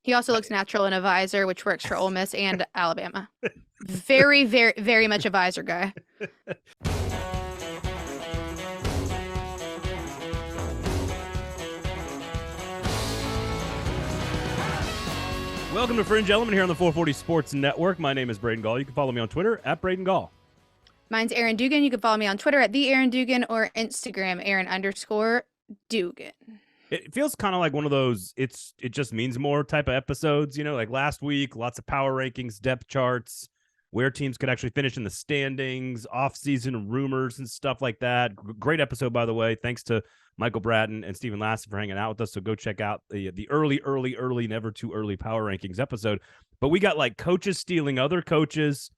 He also looks natural in a visor, which works for Ole Miss and Alabama. Very, very, very much a visor guy. Welcome to Fringe Element here on the 440 Sports Network. My name is Braden Gall. You can follow me on Twitter at Braden Gall. Mine's Aaron Dugan. You can follow me on Twitter at the Aaron Dugan or Instagram Aaron_Dugan. It feels kind of like one of those it just means more type of episodes, like last week, lots of power rankings, depth charts, where teams could actually finish in the standings, offseason rumors and stuff like that. Great episode, by the way. Thanks to Michael Bratton and Stephen Lassie for hanging out with us. So go check out the early, never too early power rankings episode. But we got like coaches stealing other coaches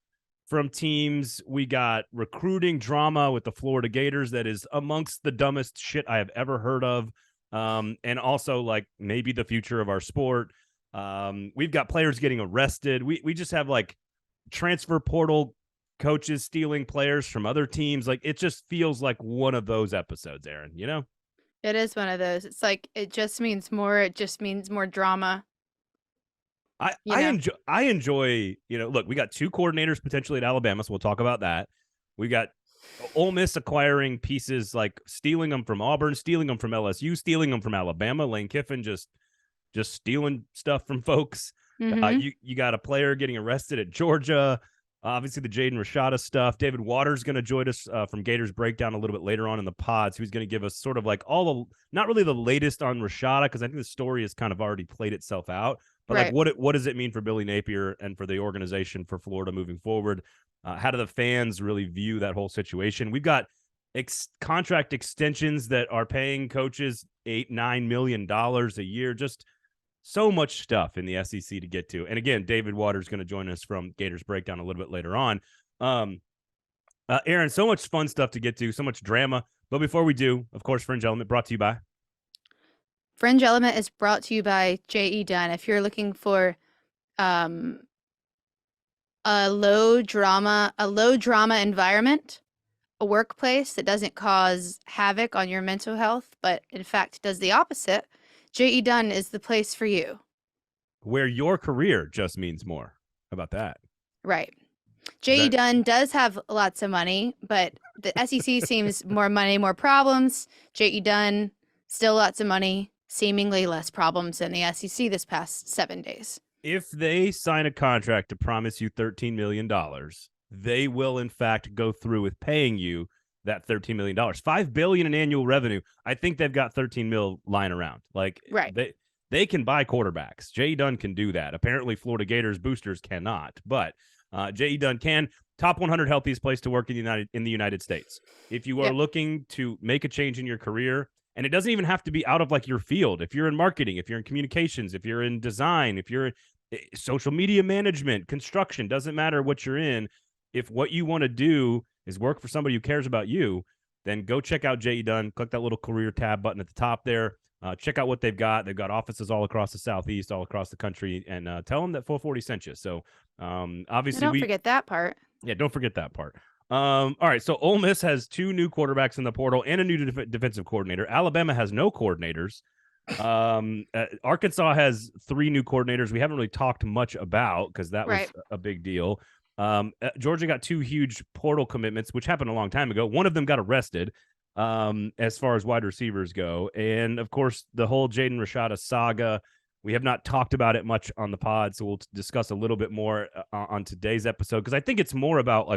from teams. We got recruiting drama with the Florida Gators that is amongst the dumbest shit I have ever heard of. And also like maybe the future of our sport. We've got players getting arrested. We just have like transfer portal coaches stealing players from other teams. Like it just feels like one of those episodes, Aaron, It is one of those. It's like it just means more. It just means more drama. I enjoy, look, we got two coordinators potentially at Alabama, so we'll talk about that. We got Ole Miss acquiring pieces, like stealing them from Auburn, stealing them from LSU, stealing them from Alabama. Lane Kiffin just stealing stuff from folks. Mm-hmm. You got a player getting arrested at Georgia. Obviously, the Jaden Rashada stuff. David Waters going to join us from Gators Breakdown a little bit later on in the pods. Who's going to give us sort of like not really the latest on Rashada, because I think the story has kind of already played itself out. But right. like, what does it mean for Billy Napier and for the organization for Florida moving forward? How do the fans really view that whole situation? We've got contract extensions that are paying coaches $8-9 million a year. Just so much stuff in the SEC to get to. And again, David Waters is going to join us from Gators Breakdown a little bit later on. Aaron, so much fun stuff to get to, so much drama. But before we do, of course, Fringe Element brought to you by. Fringe Element is brought to you by J.E. Dunn. If you're looking for a low drama environment, a workplace that doesn't cause havoc on your mental health, but in fact does the opposite, J.E. Dunn is the place for you. Where your career just means more. How about that? Right. J.E. Dunn does have lots of money, but the SEC seems more money, more problems. J.E. Dunn, still lots of money, seemingly less problems than the SEC this past 7 days. If they sign a contract to promise you $13 million, they will, in fact, go through with paying you that $13 million. $5 billion in annual revenue. I think they've got 13 mil lying around. Like, right. They can buy quarterbacks. J.E. Dunn can do that. Apparently, Florida Gators boosters cannot, but J.E. Dunn can. Top 100 healthiest place to work in the United States. If you are looking to make a change in your career, and it doesn't even have to be out of like your field. If you're in marketing, if you're in communications, if you're in design, if you're in social media management, construction, doesn't matter what you're in. If what you want to do is work for somebody who cares about you, then go check out J.E. Dunn. Click that little career tab button at the top there. Check out what they've got. They've got offices all across the Southeast, all across the country, and tell them that 440 sent you. So obviously, don't forget that part. Yeah, don't forget that part. All right, so Ole Miss has two new quarterbacks in the portal and a new defensive coordinator. Alabama has no coordinators. Arkansas has 3 new coordinators we haven't really talked much about because that was a big deal. Georgia got 2 huge portal commitments, which happened a long time ago. One of them got arrested as far as wide receivers go. And, of course, the whole Jaden Rashada saga, we have not talked about it much on the pod, so we'll discuss a little bit more on today's episode because I think it's more about,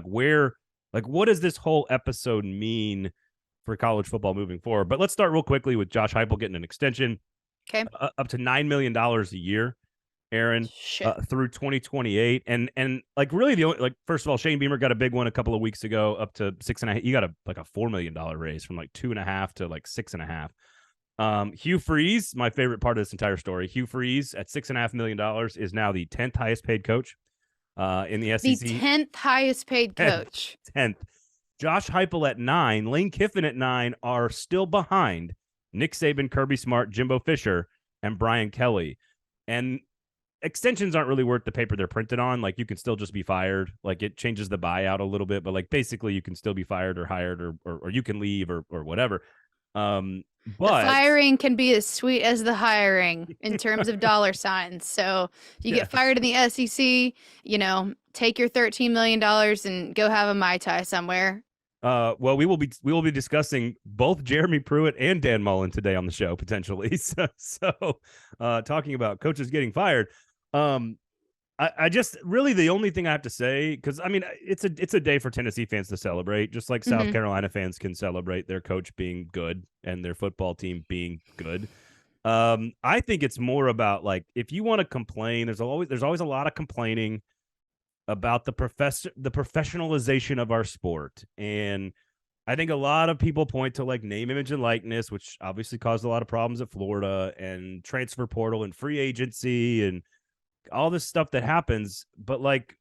what does this whole episode mean for college football moving forward? But let's start real quickly with Josh Heupel getting an extension. Okay. Up to $9 million a year, Aaron, through 2028. And really the only, first of all, Shane Beamer got a big one a couple of weeks ago up to 6.5. He got a $4 million raise from 2.5 to 6.5. Hugh Freeze, my favorite part of this entire story. Hugh Freeze at $6.5 million is now the 10th highest paid coach in the SEC. The 10th highest paid coach. 10th. Josh Heupel at 9, Lane Kiffin at 9 are still behind Nick Saban, Kirby Smart, Jimbo Fisher, and Brian Kelly. And extensions aren't really worth the paper they're printed on. You can still just be fired. It changes the buyout a little bit, but basically you can still be fired or hired or you can leave or whatever. The But firing can be as sweet as the hiring in terms of dollar signs. So if you get fired in the SEC, take your $13 million and go have a Mai Tai somewhere. Well, we will be discussing both Jeremy Pruitt and Dan Mullen today on the show potentially. So talking about coaches getting fired. I just really the only thing I have to say, because I mean it's a day for Tennessee fans to celebrate, just like South Carolina fans can celebrate their coach being good and their football team being good. I think it's more about like if you want to complain, there's always a lot of complaining about the professionalization of our sport. And I think a lot of people point to like name, image, and likeness, which obviously caused a lot of problems at Florida, and transfer portal and free agency and all this stuff that happens. But like,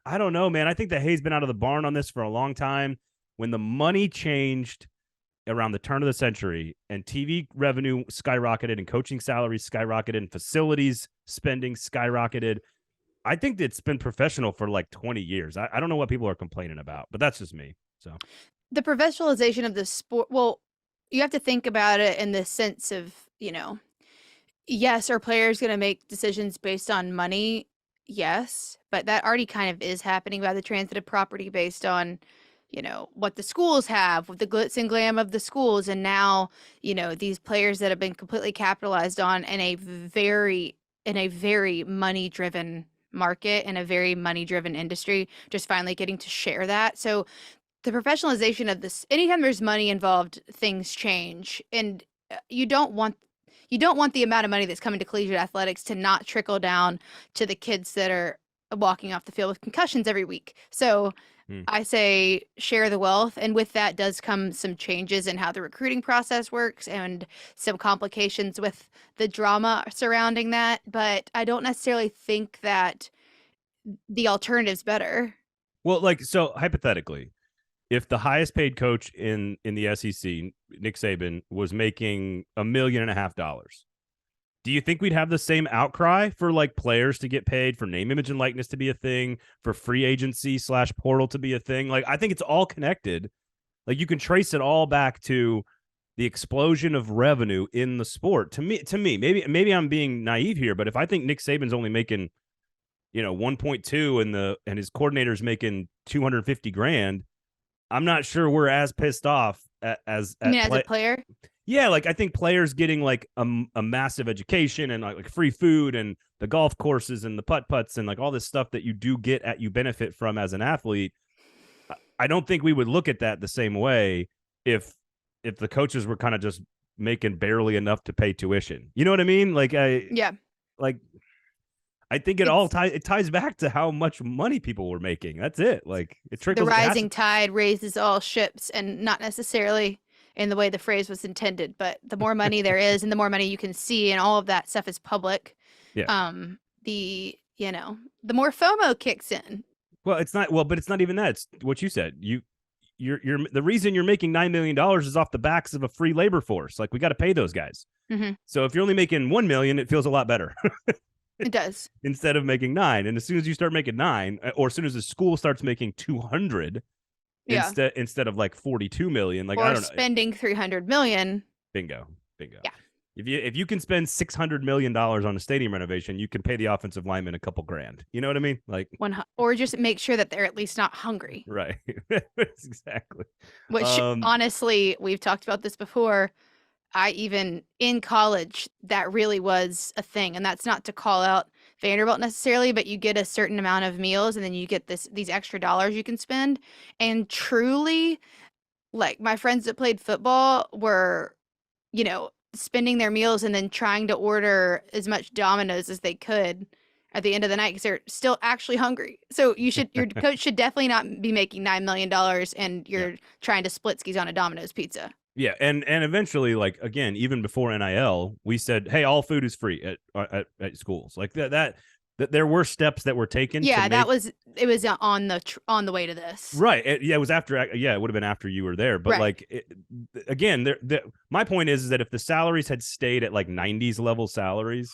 I don't know, man. I think the hay's been out of the barn on this for a long time. When the money changed around the turn of the century and TV revenue skyrocketed and coaching salaries skyrocketed and facilities spending skyrocketed, I think it's been professional for like 20 years. I don't know what people are complaining about, but that's just me. So the professionalization of the sport, well, you have to think about it in the sense of, yes, are players going to make decisions based on money? Yes, but that already kind of is happening by the transitive property based on, what the schools have, with the glitz and glam of the schools. And now, these players that have been completely capitalized on in a very money-driven market, in a very money-driven industry, just finally getting to share that. So the professionalization of this, anytime there's money involved, things change. And you don't want the amount of money that's coming to collegiate athletics to not trickle down to the kids that are walking off the field with concussions every week. So I say share the wealth. And with that does come some changes in how the recruiting process works and some complications with the drama surrounding that. But I don't necessarily think that the alternative's better. Well, like, so hypothetically, if the highest paid coach in the SEC, Nick Saban, was making $1.5 million, do you think we'd have the same outcry for like players to get paid, for name, image, and likeness to be a thing, for free agency / portal to be a thing? Like, I think it's all connected. Like, you can trace it all back to the explosion of revenue in the sport. To me, maybe I'm being naive here, but if I think Nick Saban's only making 1.2 and his coordinator's making 250 grand, I'm not sure we're as pissed off as a player. Yeah, like I think players getting like a massive education and like free food and the golf courses and the putt-putts and like all this stuff that you do you benefit from as an athlete. I don't think we would look at that the same way if the coaches were kind of just making barely enough to pay tuition. You know what I mean? Like I think it ties back to how much money people were making. That's it. Like it trickles. The rising tide raises all ships, and not necessarily in the way the phrase was intended, but the more money there is and the more money you can see and all of that stuff is public. Yeah. The more FOMO kicks in. Well, but it's not even that. It's what you said. You're the reason you're making $9 million is off the backs of a free labor force. Like we got to pay those guys. Mm-hmm. So if you're only making $1 million, it feels a lot better. It does. Instead of making 9. And as soon as you start making 9, or as soon as the school starts making 200, instead of like 42 million, like, or I don't know, spending 300 million. Bingo. Yeah. If you can spend $600 million on a stadium renovation, you can pay the offensive lineman a couple grand. You know what I mean? Like or just make sure that they're at least not hungry. Right. Exactly. Which honestly, we've talked about this before. Even in college, that really was a thing. And that's not to call out Vanderbilt necessarily, but you get a certain amount of meals and then you get these extra dollars you can spend. And truly, like my friends that played football were, spending their meals and then trying to order as much Domino's as they could at the end of the night because they're still actually hungry. So your coach should definitely not be making $9 million and you're trying to split skis on a Domino's pizza. Yeah, and eventually, like again, even before NIL, we said, "Hey, all food is free at schools." Like that there were steps that were taken. Yeah, it was on the way to this. Right. It was after. Yeah, it would have been after you were there. But like again, my point is that if the salaries had stayed at like 90s level salaries,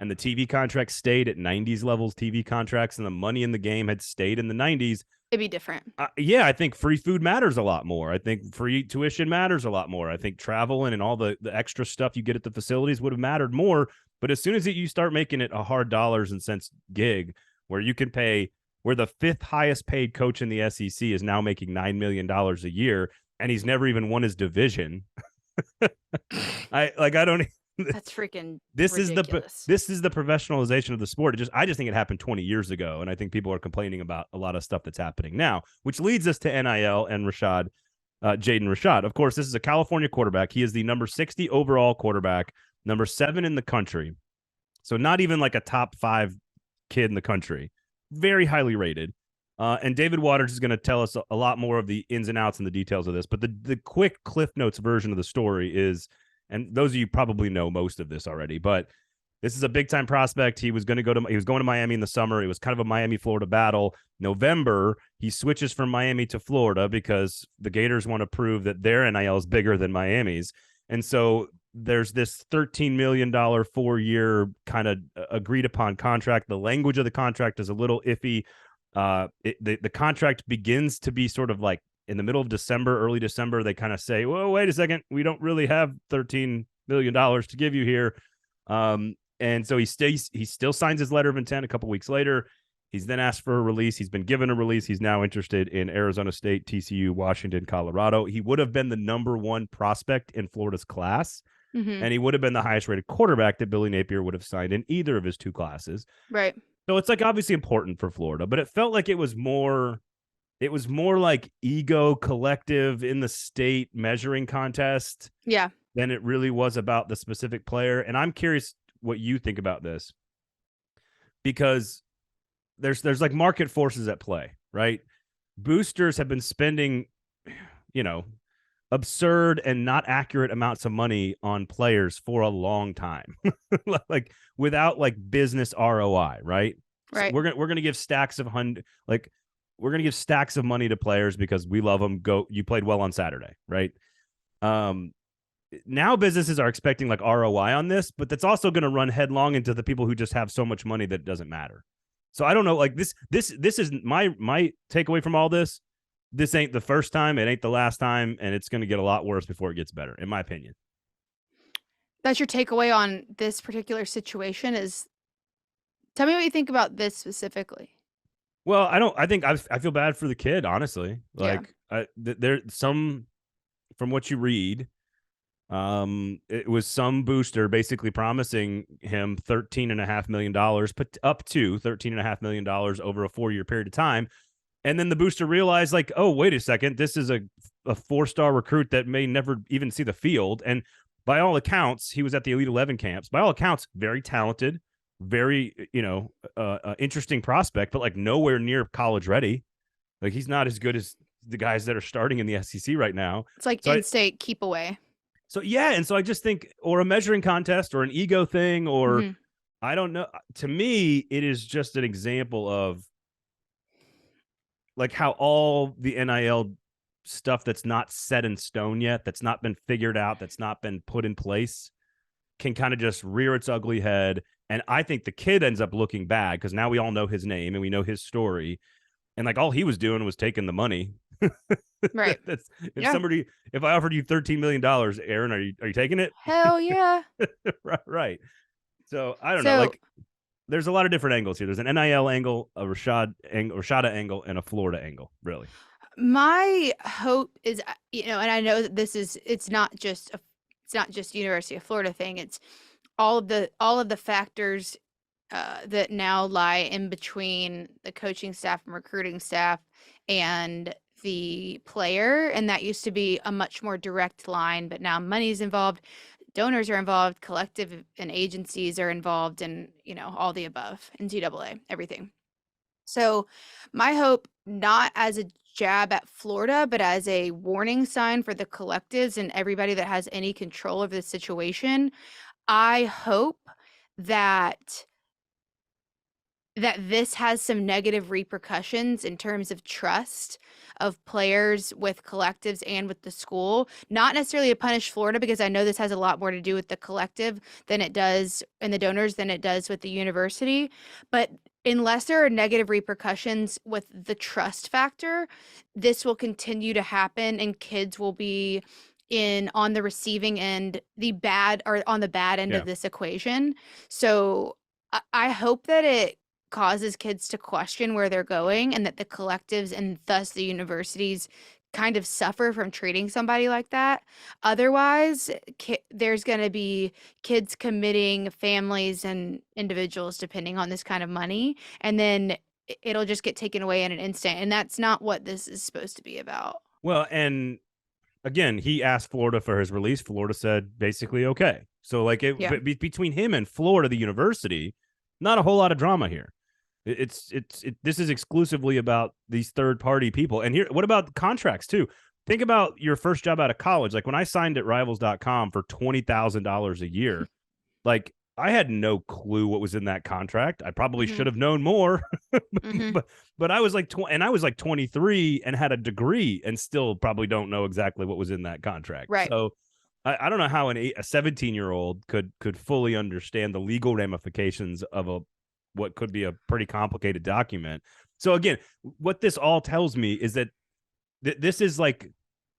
and the TV contracts stayed at 90s levels TV contracts, and the money in the game had stayed in the 90s, It'd be different. Yeah, I think free food matters a lot more. I think free tuition matters a lot more. I think traveling and all the extra stuff you get at the facilities would have mattered more. But as soon as you start making it a hard dollars and cents gig where you can pay, where the fifth highest paid coach in the SEC is now making $9 million a year, and he's never even won his division. I don't. That's freaking This ridiculous. is the professionalization of the sport. I just think it happened 20 years ago, and I think people are complaining about a lot of stuff that's happening now, which leads us to NIL and Jaden Rashada. Of course, this is a California quarterback. He is the number 60 overall quarterback, number 7 in the country. So not even like a top 5 kid in the country. Very highly rated. And David Waters is going to tell us a lot more of the ins and outs and the details of this. But the quick Cliff Notes version of the story is, and those of you probably know most of this already, but this is a big time prospect. He was going to Miami in the summer. It was kind of a Miami-Florida battle. November, he switches from Miami to Florida because the Gators want to prove that their NIL is bigger than Miami's. And so there's this $13 million 4-year kind of agreed upon contract. The language of the contract is a little iffy. The contract begins to be sort of like in the middle of December, early December, they kind of say, well, wait a second, we don't really have $13 million to give you here. And so he still signs his letter of intent a couple weeks later. He's then asked for a release. He's been given a release. He's now interested in Arizona State, TCU, Washington, Colorado. He would have been the number 1 prospect in Florida's class, and he would have been the highest rated quarterback that Billy Napier would have signed in either of his 2 classes. Right. So it's like obviously important for Florida, but it felt like it was more like ego collective in the state measuring contest. Yeah. Than it really was about the specific player. And I'm curious what you think about this, because there's like market forces at play, right? Boosters have been spending, absurd and not accurate amounts of money on players for a long time, like without like business ROI, right? Right. So we're gonna give stacks of we're gonna give stacks of money to players because we love them. You played well on Saturday, right? Now businesses are expecting like ROI on this, but that's also going to run headlong into the people who just have so much money that it doesn't matter. So I don't know, like this is my takeaway from all this. This ain't the first time, it ain't the last time, and it's going to get a lot worse before it gets better, in my opinion. That's your takeaway on this particular situation is, tell me what you think about this specifically. Well, I feel bad for the kid, honestly. Like there's some, from what you read, it was some booster basically promising him $13.5 million, put up to $13.5 million over a 4-year period of time. And then the booster realized, like, oh, wait a second, this is a 4-star recruit that may never even see the field. And by all accounts, he was at the Elite 11 camps. By all accounts, very talented, very, interesting prospect, but like nowhere near college ready. Like he's not as good as the guys that are starting in the SEC right now. It's like in-state keep away. So, yeah. And so I just think, or a measuring contest or an ego thing, or I don't know. To me, it is just an example of like how all the NIL stuff that's not set in stone yet, that's not been figured out, that's not been put in place, can kind of just rear its ugly head. And I think the kid ends up looking bad because now we all know his name and we know his story. And like all he was doing was taking the money. Right. If I offered you $13 million, Aaron, are you taking it? Hell yeah. Right. So I don't know. Like there's a lot of different angles here. There's an NIL angle, a Rashada angle, and a Florida angle, really. My hope is, and I know that it's not just University of Florida thing. It's all of the factors that now lie in between the coaching staff and recruiting staff and the player. And that used to be a much more direct line, but now money's involved. Donors are involved, collective and agencies are involved, and all the above, NCAA, everything. So my hope, not as a jab at Florida, but as a warning sign for the collectives and everybody that has any control of the situation, I hope that this has some negative repercussions in terms of trust of players with collectives and with the school. Not necessarily to punish Florida, because I know this has a lot more to do with the collective than it does and the donors than it does with the university. But unless there are negative repercussions with the trust factor, this will continue to happen and kids will be on the receiving end, on the bad end Yeah. of this equation. So I hope that it causes kids to question where they're going and that the collectives and thus the universities kind of suffer from treating somebody like that. Otherwise, there's going to be kids committing families and individuals depending on this kind of money, and then it'll just get taken away in an instant, and that's not what this is supposed to be about. Well, and again, he asked Florida for his release. Florida said basically okay. So like between him and Florida, the university, not a whole lot of drama here. This is exclusively about these third party people. And here, what about contracts too? Think about your first job out of college. Like when I signed at rivals.com for $20,000 a year, like I had no clue what was in that contract. I probably should have known more, but I was like, and I was like 23 and had a degree and still probably don't know exactly what was in that contract. Right. So I don't know how a 17-year-old could fully understand the legal ramifications of what could be a pretty complicated document. So again, what this all tells me is that this is like,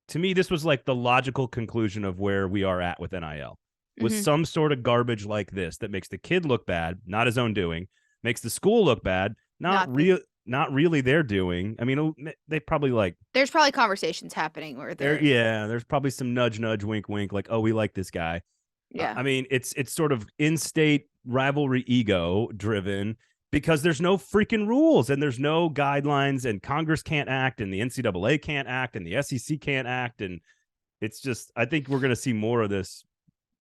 to me, this was like the logical conclusion of where we are at with NIL. With some sort of garbage like this that makes the kid look bad, not his own doing, makes the school look bad, not really their doing. I mean, they probably there's probably conversations happening where there's probably some nudge, wink, wink, like, oh, we like this guy. Yeah. I mean, it's sort of in-state rivalry ego driven because there's no freaking rules and there's no guidelines and Congress can't act and the NCAA can't act and the SEC can't act. And it's just, I think we're going to see more of this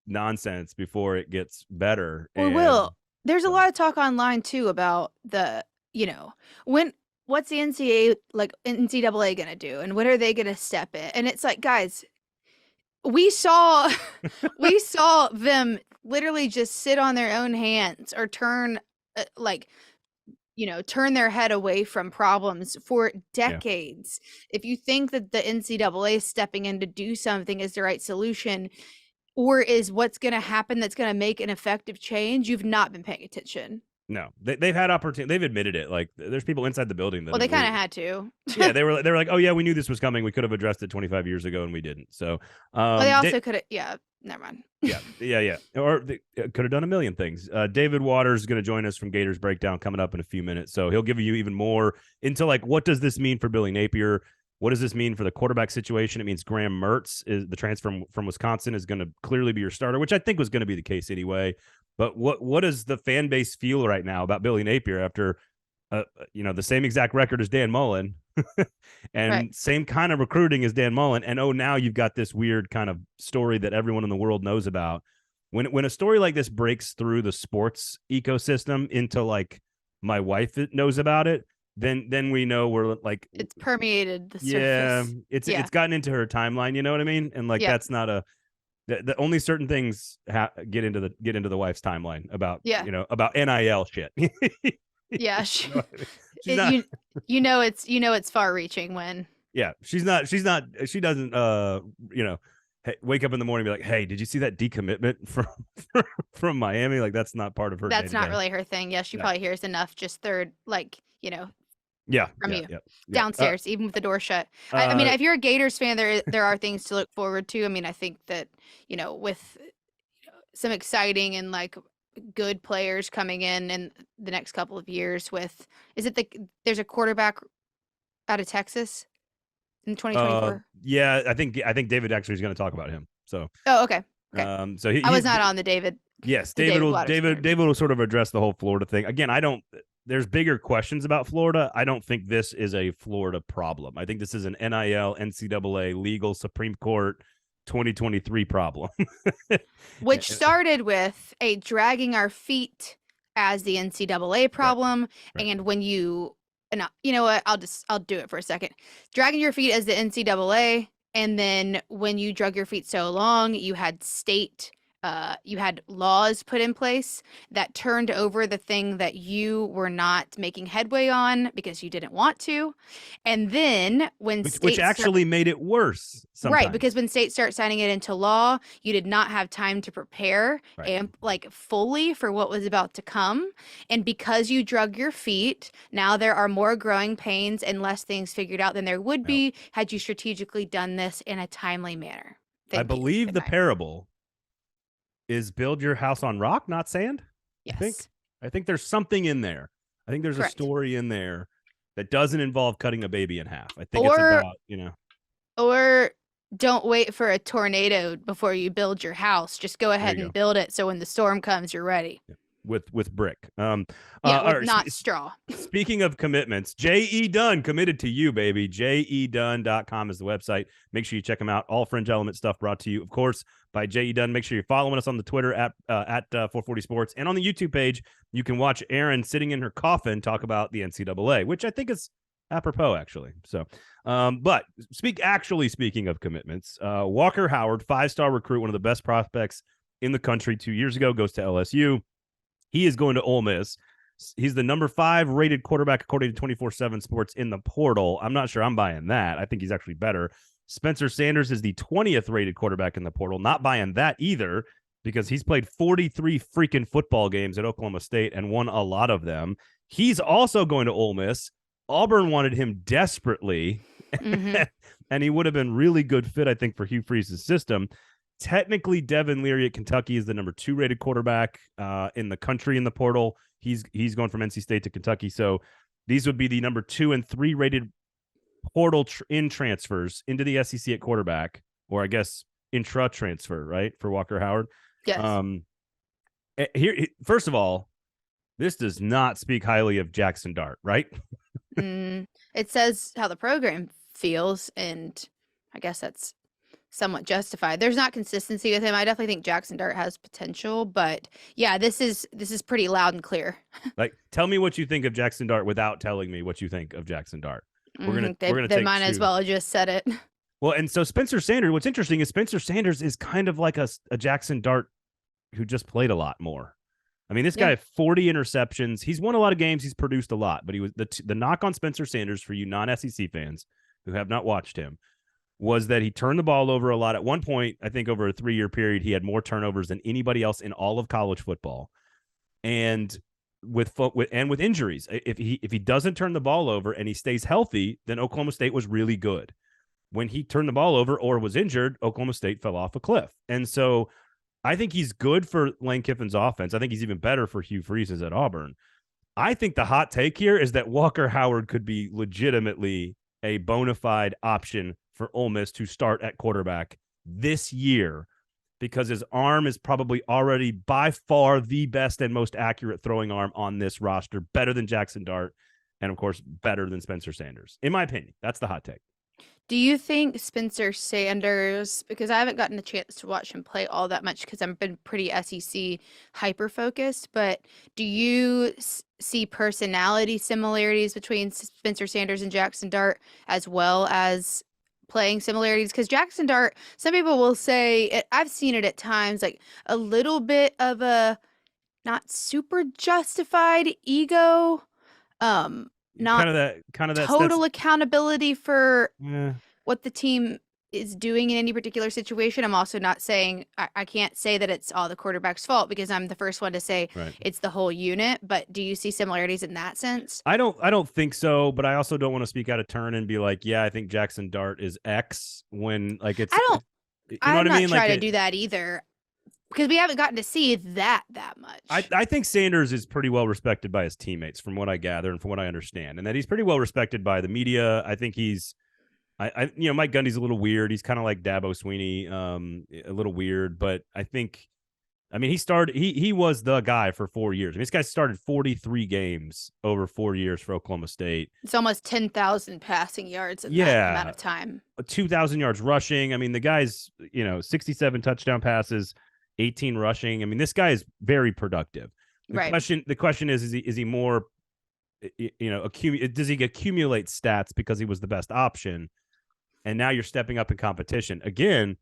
nonsense before it gets better. There's a lot of talk online too about what's the NCAA gonna do and when are they gonna step in? And it's like, guys, we saw them literally just sit on their own hands or turn their head away from problems for decades. If you think that the NCAA stepping in to do something is the right solution or is what's going to happen that's going to make an effective change, you've not been paying attention. No, they've had opportunity. They've admitted it. Like there's people inside the building that. Well, they kind of had to. Yeah, they were like, oh yeah, we knew this was coming. We could have addressed it 25 years ago, and we didn't. So, well, they also could have. Yeah, never mind. yeah. Or they could have done a million things. David Waters is going to join us from Gators Breakdown coming up in a few minutes. So he'll give you even more into like what does this mean for Billy Napier? What does this mean for the quarterback situation? It means Graham Mertz, is the transfer from Wisconsin, is going to clearly be your starter, which I think was going to be the case anyway. But what does the fan base feel right now about Billy Napier after, the same exact record as Dan Mullen and same kind of recruiting as Dan Mullen? And now you've got this weird kind of story that everyone in the world knows about. When a story like this breaks through the sports ecosystem into like my wife knows about it, then we know we're like it's permeated the surface. It's gotten into her timeline. You know what I mean? And like that's not the only certain things get into the wife's timeline about about NIL shit. Yeah, it's far reaching when she doesn't wake up in the morning and be like, hey, did you see that decommitment from Miami? Like that's not part of her. That's not really her thing. Yeah, she probably hears enough just from you downstairs, even with the door shut. I mean, if you're a Gators fan, there are things to look forward to. I mean, I think that with some exciting and like good players coming in the next couple of years. There's a quarterback out of Texas in 2024. Yeah, I think David actually is going to talk about him. So okay. So I was not on the David. Yes, David will sort of address the whole Florida thing again. There's bigger questions about Florida. I don't think this is a Florida problem. I think this is an NIL, NCAA, legal, Supreme Court 2023 problem. Which started with a dragging our feet as the NCAA problem. Right. And when you know what, I'll do it for a second. Dragging your feet as the NCAA. And then when you drug your feet so long, you had state you had laws put in place that turned over the thing that you were not making headway on because you didn't want to. And then when which actually made it worse sometimes. Right, because when states start signing it into law, you did not have time to prepare and like fully for what was about to come. And because you drug your feet, now there are more growing pains and less things figured out than there would be had you strategically done this in a timely manner. I believe the parable is build your house on rock, not sand. Yes. I think there's something in there. I think there's a story in there that doesn't involve cutting a baby in half. I think it's about, Or don't wait for a tornado before you build your house. Just go ahead and build it so when the storm comes, you're ready. Yeah. With brick. Not straw. Speaking of commitments, J.E. Dunn committed to you, baby. jedunn.com is the website. Make sure you check them out. All Fringe Element stuff brought to you, of course, by J.E. Dunn. Make sure you're following us on the Twitter at 440 Sports. And on the YouTube page, you can watch Erin sitting in her coffin talk about the NCAA, which I think is apropos, actually. So, but speaking of commitments, Walker Howard, 5-star recruit, one of the best prospects in the country 2 years ago, goes to LSU. He is going to Ole Miss. He's the number 5 rated quarterback according to 24/7 Sports in the portal. I'm not sure I'm buying that. I think he's actually better. Spencer Sanders is the 20th rated quarterback in the portal. Not buying that either because he's played 43 freaking football games at Oklahoma State and won a lot of them. He's also going to Ole Miss. Auburn wanted him desperately, and he would have been really good fit, I think, for Hugh Freeze's system. Technically, Devin Leary at Kentucky is the number 2 rated quarterback in the country in the portal. He's going from NC State to Kentucky. So these would be the number 2 and 3 rated portal transfers into the SEC at quarterback, or I guess intra transfer, right, for Walker Howard. Yes. Here, first of all, this does not speak highly of Jackson Dart, right? It says how the program feels, and I guess that's somewhat justified. There's not consistency with him. I definitely think Jackson Dart has potential, but yeah, this is pretty loud and clear. Like, tell me what you think of Jackson Dart without telling me what you think of Jackson Dart. They might as well have just said it. Well, and so Spencer Sanders, what's interesting is Spencer Sanders is kind of like a Jackson Dart who just played a lot more. I mean, this guy had 40 interceptions. He's won a lot of games. He's produced a lot, but he was the knock on Spencer Sanders for you non-SEC fans who have not watched him was that he turned the ball over a lot. At one point, I think over a 3-year period, he had more turnovers than anybody else in all of college football. And with injuries, if he doesn't turn the ball over and he stays healthy, then Oklahoma State was really good. When he turned the ball over or was injured, Oklahoma State fell off a cliff. And so I think he's good for Lane Kiffin's offense. I think he's even better for Hugh Freeze's at Auburn. I think the hot take here is that Walker Howard could be legitimately a bona fide option for Ole Miss to start at quarterback this year because his arm is probably already by far the best and most accurate throwing arm on this roster, better than Jackson Dart, and of course, better than Spencer Sanders. In my opinion, that's the hot take. Do you think Spencer Sanders, because I haven't gotten a chance to watch him play all that much because I've been pretty SEC hyper-focused, but do you see personality similarities between Spencer Sanders and Jackson Dart as well as playing similarities? Because Jackson Dart, some people will say, I've seen it at times, like a little bit of a not super justified ego. Not kind of that total accountability for what the team is doing in any particular situation. I'm also not saying I can't say that it's all the quarterback's fault because I'm the first one to say it's the whole unit. But do you see similarities in that sense? I don't think so, but I also don't want to speak out of turn and be like, yeah, I think Jackson Dart is X when like it's. I'm not trying to do that either. Because we haven't gotten to see that much. I think Sanders is pretty well respected by his teammates, from what I gather and from what I understand, and that he's pretty well respected by the media. I think he's, Mike Gundy's a little weird. He's kind of like Dabo Sweeney, a little weird. But he was the guy for 4 years. This guy started 43 games over 4 years for Oklahoma State. It's almost 10,000 passing yards in that amount of time. 2,000 yards rushing. I mean, the guy's 67 touchdown passes. 18 rushing. I mean, this guy is very productive. The question is he more, does he accumulate stats because he was the best option? And now you're stepping up in competition. Again,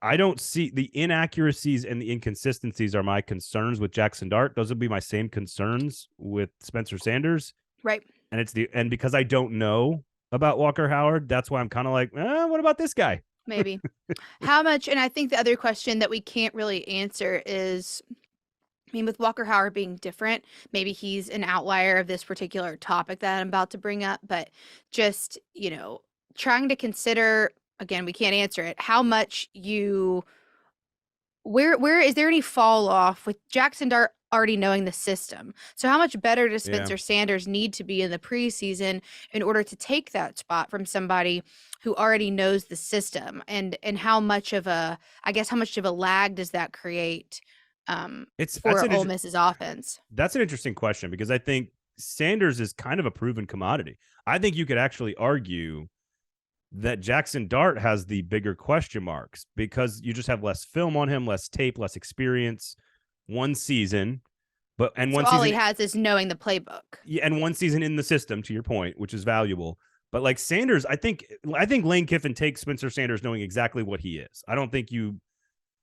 I don't see the inaccuracies and the inconsistencies are my concerns with Jackson Dart. Those would be my same concerns with Spencer Sanders. Right. And because I don't know about Walker Howard, that's why I'm kind of like, what about this guy? Maybe. How much, and I think the other question that we can't really answer is, I mean, with Walker Howard being different, maybe he's an outlier of this particular topic that I'm about to bring up, but just, trying to consider, again, we can't answer it, how much where is there any fall off with Jackson Dart already knowing the system? So how much better does Spencer Sanders need to be in the preseason in order to take that spot from somebody who already knows the system? And how much of a lag does that create for Ole Miss's offense? That's an interesting question because I think Sanders is kind of a proven commodity. I think you could actually argue that Jackson Dart has the bigger question marks because you just have less film on him, less tape, less experience, one season. All he has is knowing the playbook. Yeah, and one season in the system, to your point, which is valuable. But like Sanders, I think Lane Kiffin takes Spencer Sanders knowing exactly what he is. I don't think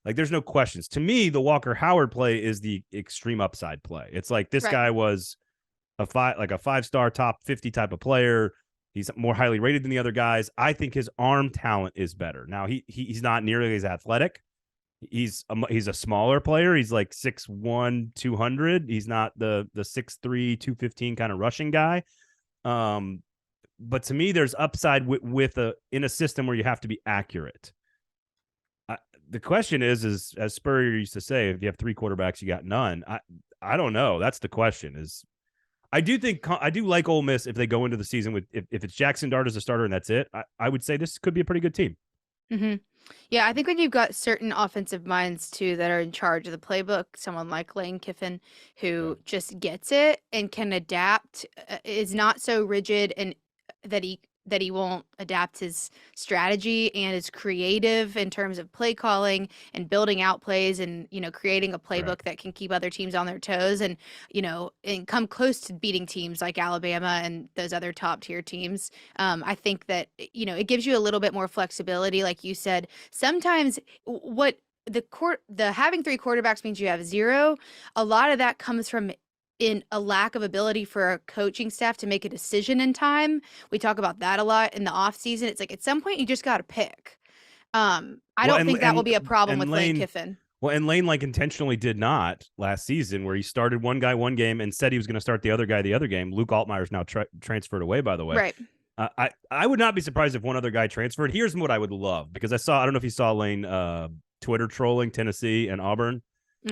there's no questions. To me, the Walker Howard play is the extreme upside play. It's like this guy was a 5-star top 50 type of player. He's more highly rated than the other guys. I think his arm talent is better. Now he's not nearly as athletic. He's a smaller player. He's like 6'1", 200. He's not the 6'3", 215 kind of rushing guy. But to me, there's upside in a system where you have to be accurate. The question is as Spurrier used to say, if you have 3 quarterbacks, you got none. I don't know. That's the question. I do like Ole Miss if they go into the season with if it's Jackson Dart as a starter and that's it. I would say this could be a pretty good team. Mm-hmm. Yeah, I think when you've got certain offensive minds too that are in charge of the playbook, someone like Lane Kiffin who just gets it and can adapt, is not so rigid and that he won't adapt his strategy and is creative in terms of play calling and building out plays and, creating a playbook that can keep other teams on their toes and, and come close to beating teams like Alabama and those other top tier teams. I think that, it gives you a little bit more flexibility. Like you said, sometimes what the having 3 quarterbacks means you have 0. A lot of that comes from in a lack of ability for a coaching staff to make a decision in time. We talk about that a lot in the offseason. It's like at some point you just got to pick. I don't think that will be a problem with Lane Kiffin. Well, and Lane intentionally did not last season where he started one guy one game and said he was going to start the other guy the other game. Luke Altmaier's now transferred away, by the way. Right. I would not be surprised if one other guy transferred. Here's what I would love because I don't know if you saw Lane Twitter trolling Tennessee and Auburn.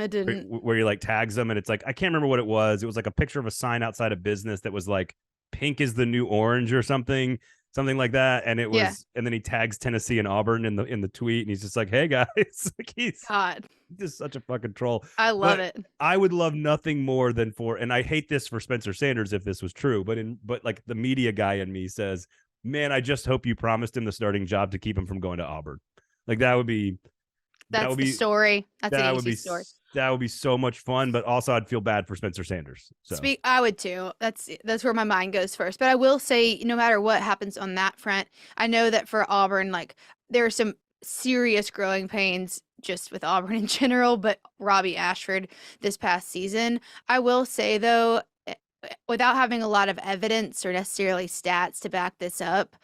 I didn't. Where he tags them and it's like, I can't remember what it was. It was like a picture of a sign outside a business that was like pink is the new orange or something like that. And it was, and then he tags Tennessee and Auburn in the tweet and he's just like, hey guys, he's just such a fucking troll. I love it. I would love nothing more than and I hate this for Spencer Sanders if this was true, but like the media guy in me says, man, I just hope you promised him the starting job to keep him from going to Auburn. Like that would be the story. That's an easy story. That would be so much fun, but also I'd feel bad for Spencer Sanders. So I would too. That's where my mind goes first. But I will say, no matter what happens on that front, I know that for Auburn, there are some serious growing pains just with Auburn in general, but Robbie Ashford this past season. I will say though, without having a lot of evidence or necessarily stats to back this up,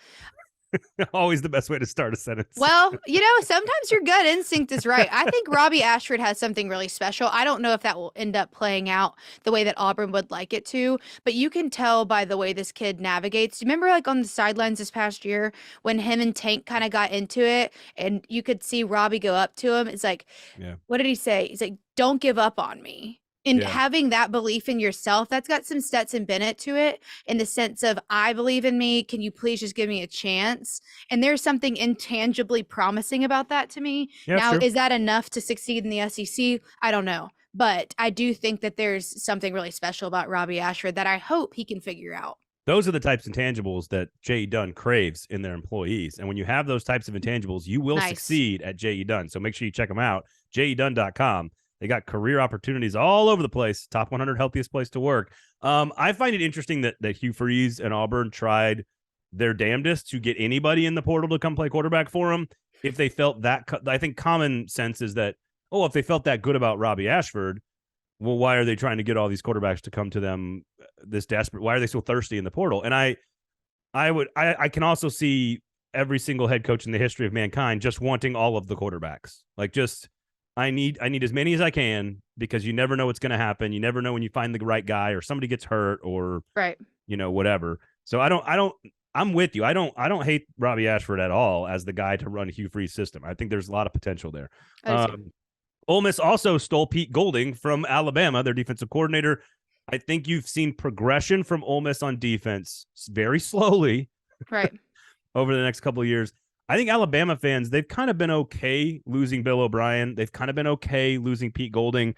always the best way to start a sentence. Well, sometimes your gut instinct is right. I think Robbie Ashford has something really special. I don't know if that will end up playing out the way that Auburn would like it to, but you can tell by the way this kid navigates. Do you remember on the sidelines this past year when him and Tank kind of got into it and you could see Robbie go up to him? It's like, what did he say? He's like, don't give up on me. And having that belief in yourself, that's got some Stetson Bennett to it in the sense of, I believe in me. Can you please just give me a chance? And there's something intangibly promising about that to me. Now, is that enough to succeed in the SEC? I don't know. But I do think that there's something really special about Robbie Ashford that I hope he can figure out. Those are the types of intangibles that J.E. Dunn craves in their employees. And when you have those types of intangibles, you will succeed at J.E. Dunn. So make sure you check them out, jedunn.com. They got career opportunities all over the place. Top 100 healthiest place to work. I find it interesting that Hugh Freeze and Auburn tried their damnedest to get anybody in the portal to come play quarterback for them. If they felt that, I think common sense is that, if they felt that good about Robbie Ashford, well, why are they trying to get all these quarterbacks to come to them this desperate? Why are they so thirsty in the portal? And I can also see every single head coach in the history of mankind just wanting all of the quarterbacks. Like, just I need as many as I can, because you never know what's going to happen. You never know when you find the right guy or somebody gets hurt or right, whatever. So I'm with you. I don't hate Robbie Ashford at all as the guy to run Hugh Freeze's system. I think there's a lot of potential there. Ole Miss also stole Pete Golding from Alabama, their defensive coordinator. I think you've seen progression from Ole Miss on defense very slowly, right, over the next couple of years. I think Alabama fans, they've kind of been okay losing Bill O'Brien. They've kind of been okay losing Pete Golding.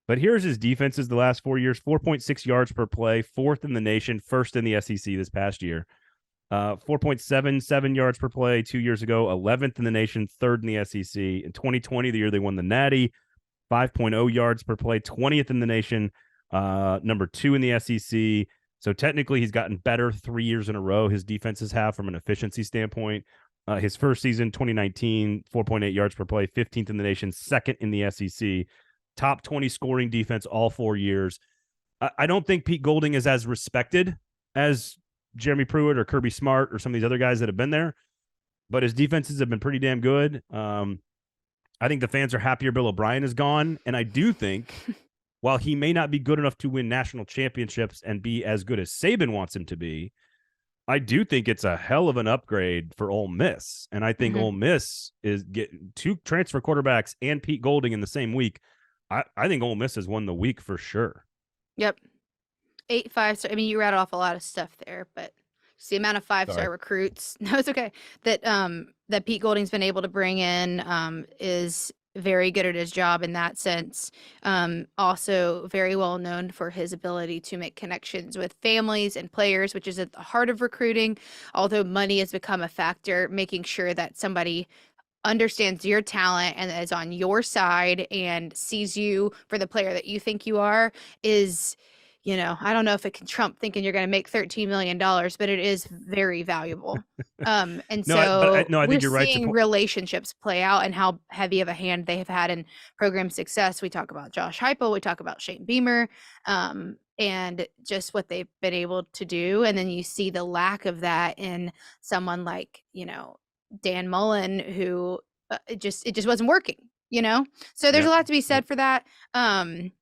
But here's his defenses the last 4 years: 4.6 yards per play, 4th in the nation, 1st in the SEC this past year. 4.77 yards per play 2 years ago, 11th in the nation, 3rd in the SEC. In 2020, the year they won the Natty, 5.0 yards per play, 20th in the nation, number 2 in the SEC. So technically, he's gotten better 3 years in a row. His defenses have from an efficiency standpoint. His first season, 2019, 4.8 yards per play, 15th in the nation, 2nd in the SEC. Top 20 scoring defense all 4 years. I don't think Pete Golding is as respected as Jeremy Pruitt or Kirby Smart or some of these other guys that have been there, but his defenses have been pretty damn good. I think the fans are happier Bill O'Brien is gone, and I do think while he may not be good enough to win national championships and be as good as Saban wants him to be, I do think it's a hell of an upgrade for Ole Miss. And I think Ole Miss is getting 2 transfer quarterbacks and Pete Golding in the same week. I think Ole Miss has won the week for sure. Yep. 8 5-star. I mean, you rattled off a lot of stuff there, but just the amount of 5-star recruits. No, it's okay. That Pete Golding's been able to bring in is very good at his job in that sense. Also very well known for his ability to make connections with families and players, which is at the heart of recruiting. Although money has become a factor, making sure that somebody understands your talent and is on your side and sees you for the player that you think you are is, I don't know if it can trump thinking you're going to make $13 million, but it is very valuable. And I think we're you're seeing right relationships play out and how heavy of a hand they have had in program success. We talk about Josh Heupel, we talk about Shane Beamer, and just what they've been able to do. And then you see the lack of that in someone like, Dan Mullen, who it just wasn't working, So there's a lot to be said for that. And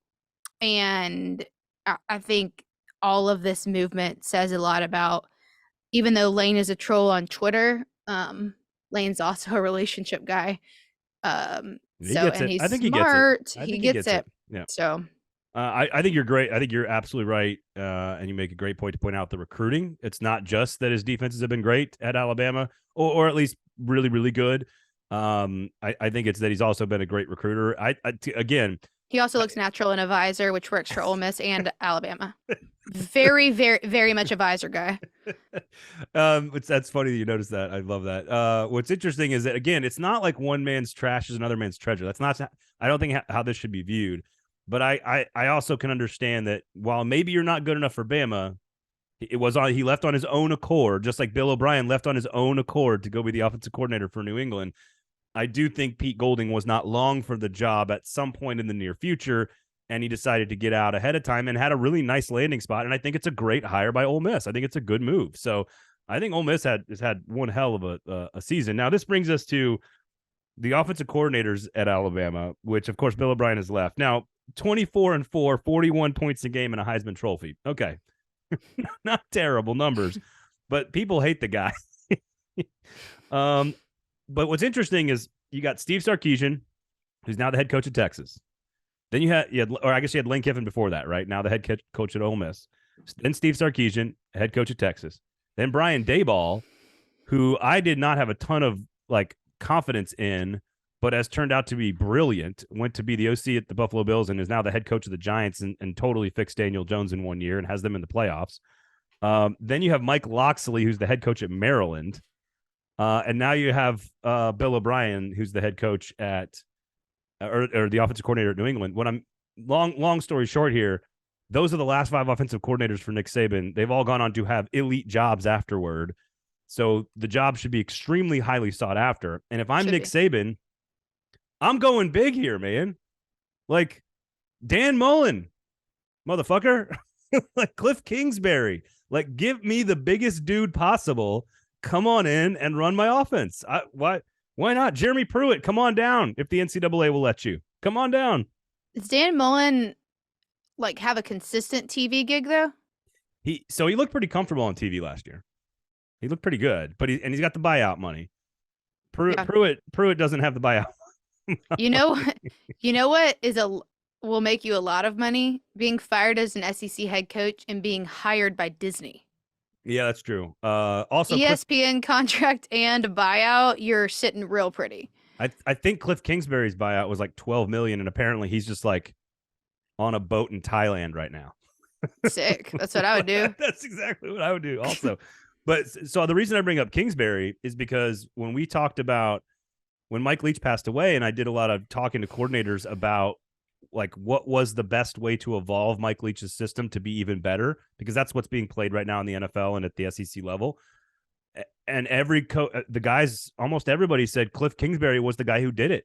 I think all of this movement says a lot about, even though Lane is a troll on Twitter, Lane's also a relationship guy. He's smart. He gets it. Yeah. So I think you're great. I think you're absolutely right. And you make a great point to point out the recruiting. It's not just that his defenses have been great at Alabama, or at least really, really good. I think it's that he's also been a great recruiter. Again, he also looks natural in a visor, which works for Ole Miss and Alabama. Very, very, very much a visor guy. That's funny that you noticed that. I love that. What's interesting is that, again, it's not like one man's trash is another man's treasure. That's not. I don't think how this should be viewed. But I also can understand that while maybe you're not good enough for Bama, he left on his own accord, just like Bill O'Brien left on his own accord to go be the offensive coordinator for New England. I do think Pete Golding was not long for the job at some point in the near future, and he decided to get out ahead of time and had a really nice landing spot. And I think it's a great hire by Ole Miss. I think it's a good move. So I think Ole Miss has had one hell of a season. Now, this brings us to the offensive coordinators at Alabama, which, of course, Bill O'Brien has left. Now, 24-4, 41 points a game, and a Heisman Trophy. Okay. Not terrible numbers, but people hate the guy. But what's interesting is you got Steve Sarkisian, who's now the head coach of Texas. Then you had Lane Kiffin before that, right? Now the head coach at Ole Miss. Then Steve Sarkisian, head coach of Texas. Then Brian Daboll, who I did not have a ton of confidence in, but has turned out to be brilliant. Went to be the OC at the Buffalo Bills and is now the head coach of the Giants and totally fixed Daniel Jones in 1 year and has them in the playoffs. Then you have Mike Locksley, who's the head coach at Maryland. And now you have Bill O'Brien, who's the head coach at or the offensive coordinator at New England. When I'm long story short here, those are the last 5 offensive coordinators for Nick Saban. They've all gone on to have elite jobs afterward. So the job should be extremely highly sought after. And if I'm Should Nick be. Saban, I'm going big here, man. Like Dan Mullen, motherfucker. Like Cliff Kingsbury. Like, give me the biggest dude possible. Come on in and run my offense. Why not? Jeremy Pruitt, come on down if the NCAA will let you. Come on down. Does Dan Mullen like have a consistent TV gig though? He looked pretty comfortable on TV last year. He looked pretty good, but he's got the buyout money. Pruitt doesn't have the buyout. You know what will make you a lot of money? Being fired as an SEC head coach and being hired by Disney. Yeah, that's true. Also, ESPN contract and a buyout, you're sitting real pretty. I think Cliff Kingsbury's buyout was like $12 million, and apparently he's just like on a boat in Thailand right now. Sick. That's what I would do. That's exactly what I would do also. But so the reason I bring up Kingsbury is because when Mike Leach passed away, and I did a lot of talking to coordinators about like what was the best way to evolve Mike Leach's system to be even better, because that's what's being played right now in the NFL and at the SEC level. And the guys, almost everybody said Cliff Kingsbury was the guy who did it.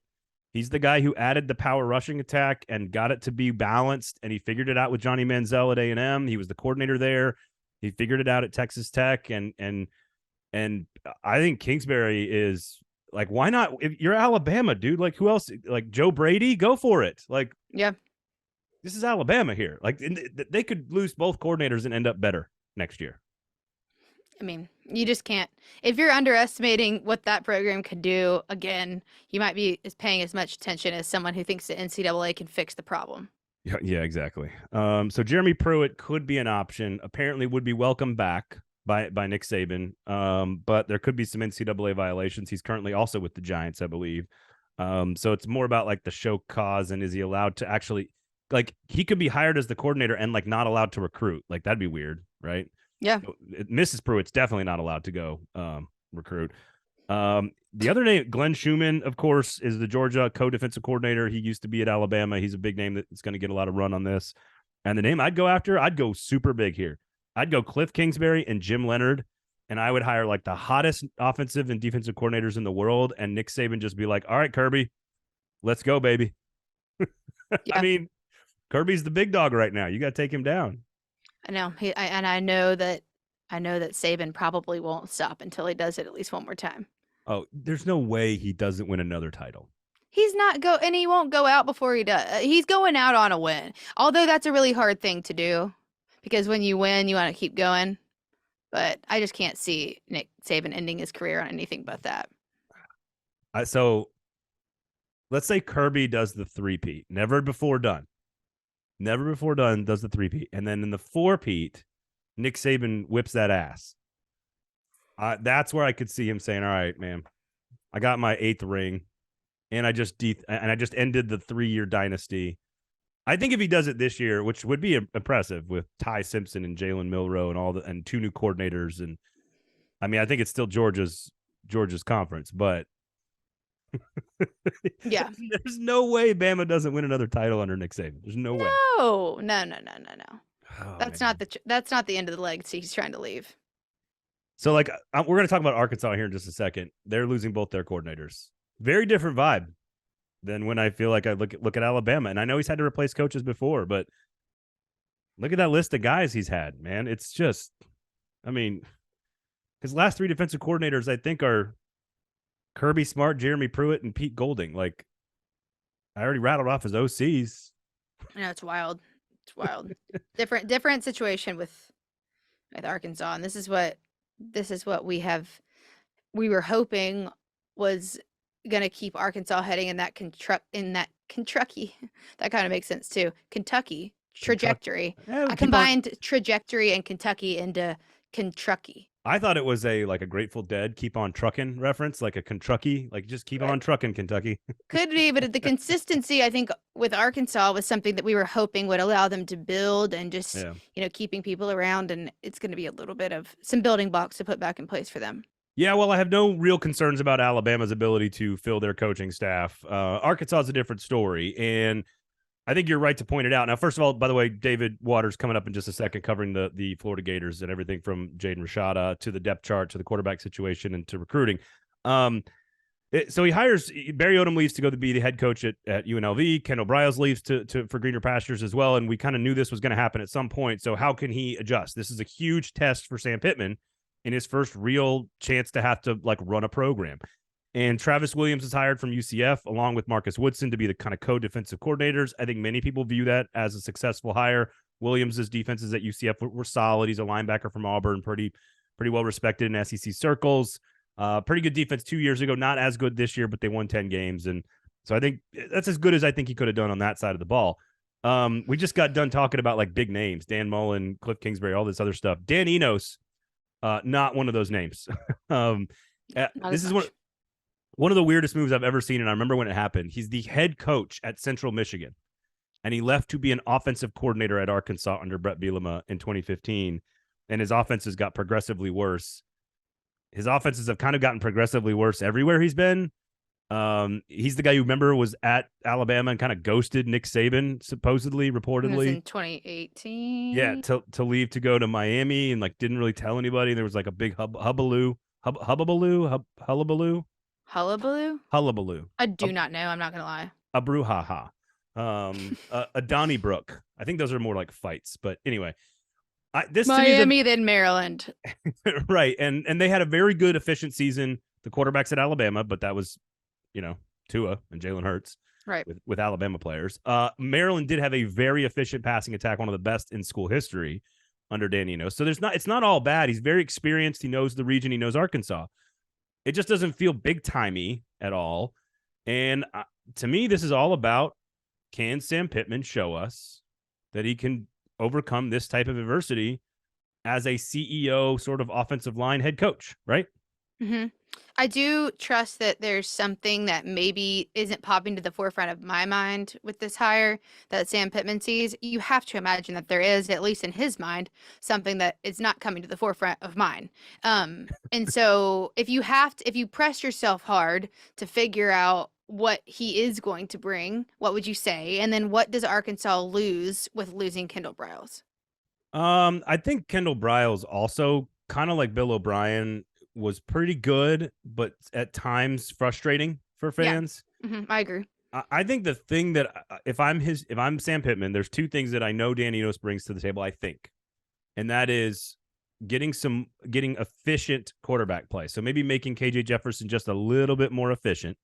He's the guy who added the power rushing attack and got it to be balanced, and he figured it out with Johnny Manziel at A&M. He was the coordinator there. He figured it out at Texas Tech, and I think Kingsbury is like, why not? If you're Alabama, dude, like who else? Like Joe Brady, go for it. Like, yeah, this is Alabama here. Like they could lose both coordinators and end up better next year. I mean, you just can't. If you're underestimating what that program could do, again, you might be paying as much attention as someone who thinks the NCAA can fix the problem. Yeah, exactly. So Jeremy Pruitt could be an option. Apparently would be welcomed back by Nick Saban. But there could be some NCAA violations. He's currently also with the Giants, I believe. So it's more about like the show cause, and is he allowed to actually, like, he could be hired as the coordinator and like not allowed to recruit. Like that'd be weird, right? Yeah. So, Mrs. Pruitt's definitely not allowed to go recruit. The other name, Glenn Schumann, of course, is the Georgia co-defensive coordinator. He used to be at Alabama. He's a big name that's going to get a lot of run on this. And the name I'd go after, I'd go super big here. I'd go Cliff Kingsbury and Jim Leonard, and I would hire like the hottest offensive and defensive coordinators in the world, and Nick Saban just be like, all right, Kirby, let's go, baby. Yeah. I mean, Kirby's the big dog right now. You got to take him down. I know. I know that Saban probably won't stop until he does it at least one more time. Oh, there's no way he doesn't win another title. He's not and he won't go out before he does. He's going out on a win. Although that's a really hard thing to do, because when you win, you want to keep going. But I just can't see Nick Saban ending his career on anything but that. So let's say Kirby does the three-peat. Never before done does the three-peat. And then in the four-peat, Nick Saban whips that ass. That's where I could see him saying, all right, man, I got my 8th ring, and I just ended the 3-year dynasty. I think if he does it this year, which would be impressive with Ty Simpson and Jalen Milroe and 2 new coordinators, and I mean, I think it's still Georgia's conference, but yeah, there's no way Bama doesn't win another title under Nick Saban. There's no way. No. Oh, that's man. not the end of the legacy he's trying to leave. So, like, we're going to talk about Arkansas here in just a second. They're losing both their coordinators. Very different vibe than when I feel like I look at Alabama. And I know he's had to replace coaches before, but look at that list of guys he's had, man. It's just, I mean, his last 3 defensive coordinators, I think, are Kirby Smart, Jeremy Pruitt, and Pete Golding. Like, I already rattled off his OCs. I know, it's wild. It's wild. different situation with Arkansas, and this is what we were hoping was going to keep Arkansas heading in that Kentucky. That kind of makes sense too. Kentucky trajectory. Yeah, I combined trajectory and Kentucky into Kentucky. I thought it was a Grateful Dead "Keep on Truckin" reference, like a Kentucky, like just keep on trucking, Kentucky. Could be, but the consistency, I think, with Arkansas was something that we were hoping would allow them to build and just, keeping people around. And it's going to be a little bit of some building blocks to put back in place for them. Yeah, well, I have no real concerns about Alabama's ability to fill their coaching staff. Arkansas is a different story. And I think you're right to point it out. Now, first of all, by the way, David Waters coming up in just a second, covering the Florida Gators and everything from Jaden Rashada to the depth chart to the quarterback situation and to recruiting. So he hires Barry Odom, leaves to go to be the head coach at UNLV. Kendall Briles leaves for greener pastures as well. And we kind of knew this was going to happen at some point. So how can he adjust? This is a huge test for Sam Pittman in his first real chance to have to like run a program. And Travis Williams is hired from UCF along with Marcus Woodson to be the kind of co-defensive coordinators. I think many people view that as a successful hire. Williams' defenses at UCF were solid. He's a linebacker from Auburn, pretty well respected in SEC circles. Pretty good defense 2 years ago, not as good this year, but they won 10 games. And so I think that's as good as I think he could have done on that side of the ball. We just got done talking about like big names, Dan Mullen, Cliff Kingsbury, all this other stuff. Dan Enos, not one of those names. This is one of the weirdest moves I've ever seen. And I remember when it happened. He's the head coach at Central Michigan, and he left to be an offensive coordinator at Arkansas under Brett Bielema in 2015. And his offenses got progressively worse. His offenses have kind of gotten progressively worse everywhere he's been. He's the guy who, remember, was at Alabama and kind of ghosted Nick Saban, supposedly, reportedly. It was in 2018. Yeah, to leave to go to Miami and like didn't really tell anybody. There was like a big hullabaloo. Hullabaloo? I do not know. I'm not going to lie. A brouhaha. A Donnybrook. I think those are more like fights. But anyway. Miami, then Maryland. Right. And they had a very good, efficient season. The quarterbacks at Alabama, but that was, Tua and Jalen Hurts. Right. With Alabama players. Maryland did have a very efficient passing attack, one of the best in school history under Dan Enos. So it's not all bad. He's very experienced. He knows the region. He knows Arkansas. It just doesn't feel big-timey at all. And to me, this is all about, can Sam Pittman show us that he can overcome this type of adversity as a CEO sort of offensive line head coach, right? Mm-hmm. I do trust that there's something that maybe isn't popping to the forefront of my mind with this hire that Sam Pittman sees. You have to imagine that there is, at least in his mind, something that is not coming to the forefront of mine. And so if you press yourself hard to figure out what he is going to bring, what would you say? And then what does Arkansas lose with losing Kendall Briles? I think Kendall Briles also, kind of like Bill O'Brien, was pretty good, but at times frustrating for fans. Yeah. Mm-hmm. I agree. I think the thing that if I'm Sam Pittman, there's two things that I know Dan Enos brings to the table, I think. And that is getting efficient quarterback play. So maybe making KJ Jefferson just a little bit more efficient.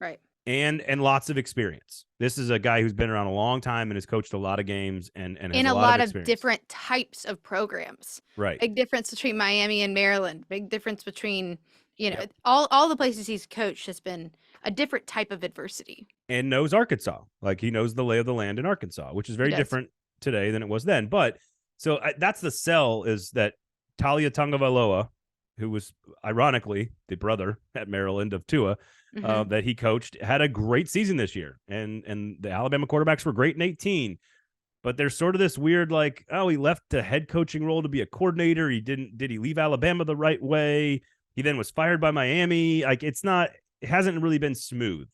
Right. And lots of experience. This is a guy who's been around a long time and has coached a lot of games and has in a lot of experience. Different types of programs. Right. Big difference between Miami and Maryland. Big difference between, all the places he's coached has been a different type of adversity. And knows Arkansas. Like he knows the lay of the land in Arkansas, which is very different today than it was then. But so that's the sell, is that Talia Tagovailoa, who was ironically the brother at Maryland of Tua, that he coached, had a great season this year. And the Alabama quarterbacks were great in 18. But there's sort of this weird, like, oh, he left the head coaching role to be a coordinator. Did he leave Alabama the right way? He then was fired by Miami. Like it hasn't really been smooth.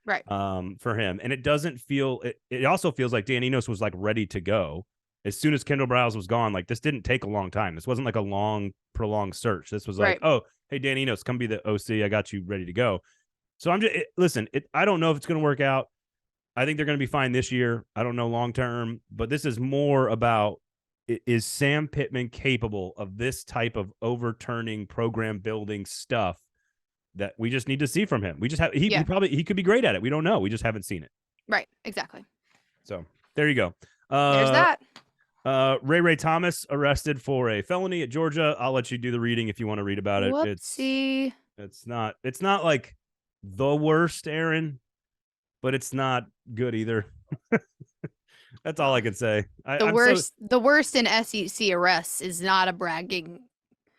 Right. For him. And it doesn't feel, it also feels like Dan Enos was like ready to go. As soon as Kendall Briles was gone, like this didn't take a long time. This wasn't like a long, prolonged search. This was like, oh, hey, Dan Enos, come be the OC. I got you ready to go. So I'm just, I don't know if it's going to work out. I think they're going to be fine this year. I don't know long term, but this is more about, is Sam Pittman capable of this type of overturning program building stuff that we just need to see from him? We just have, he could be great at it. We don't know. We just haven't seen it. Right. Exactly. So there you go. There's that. Ray Thomas arrested for a felony at Georgia. I'll let you do the reading if you want to read about it. Whoopsie. It's not like the worst, Aaron, but it's not good either. That's all I can say. The worst in SEC arrests is not a bragging.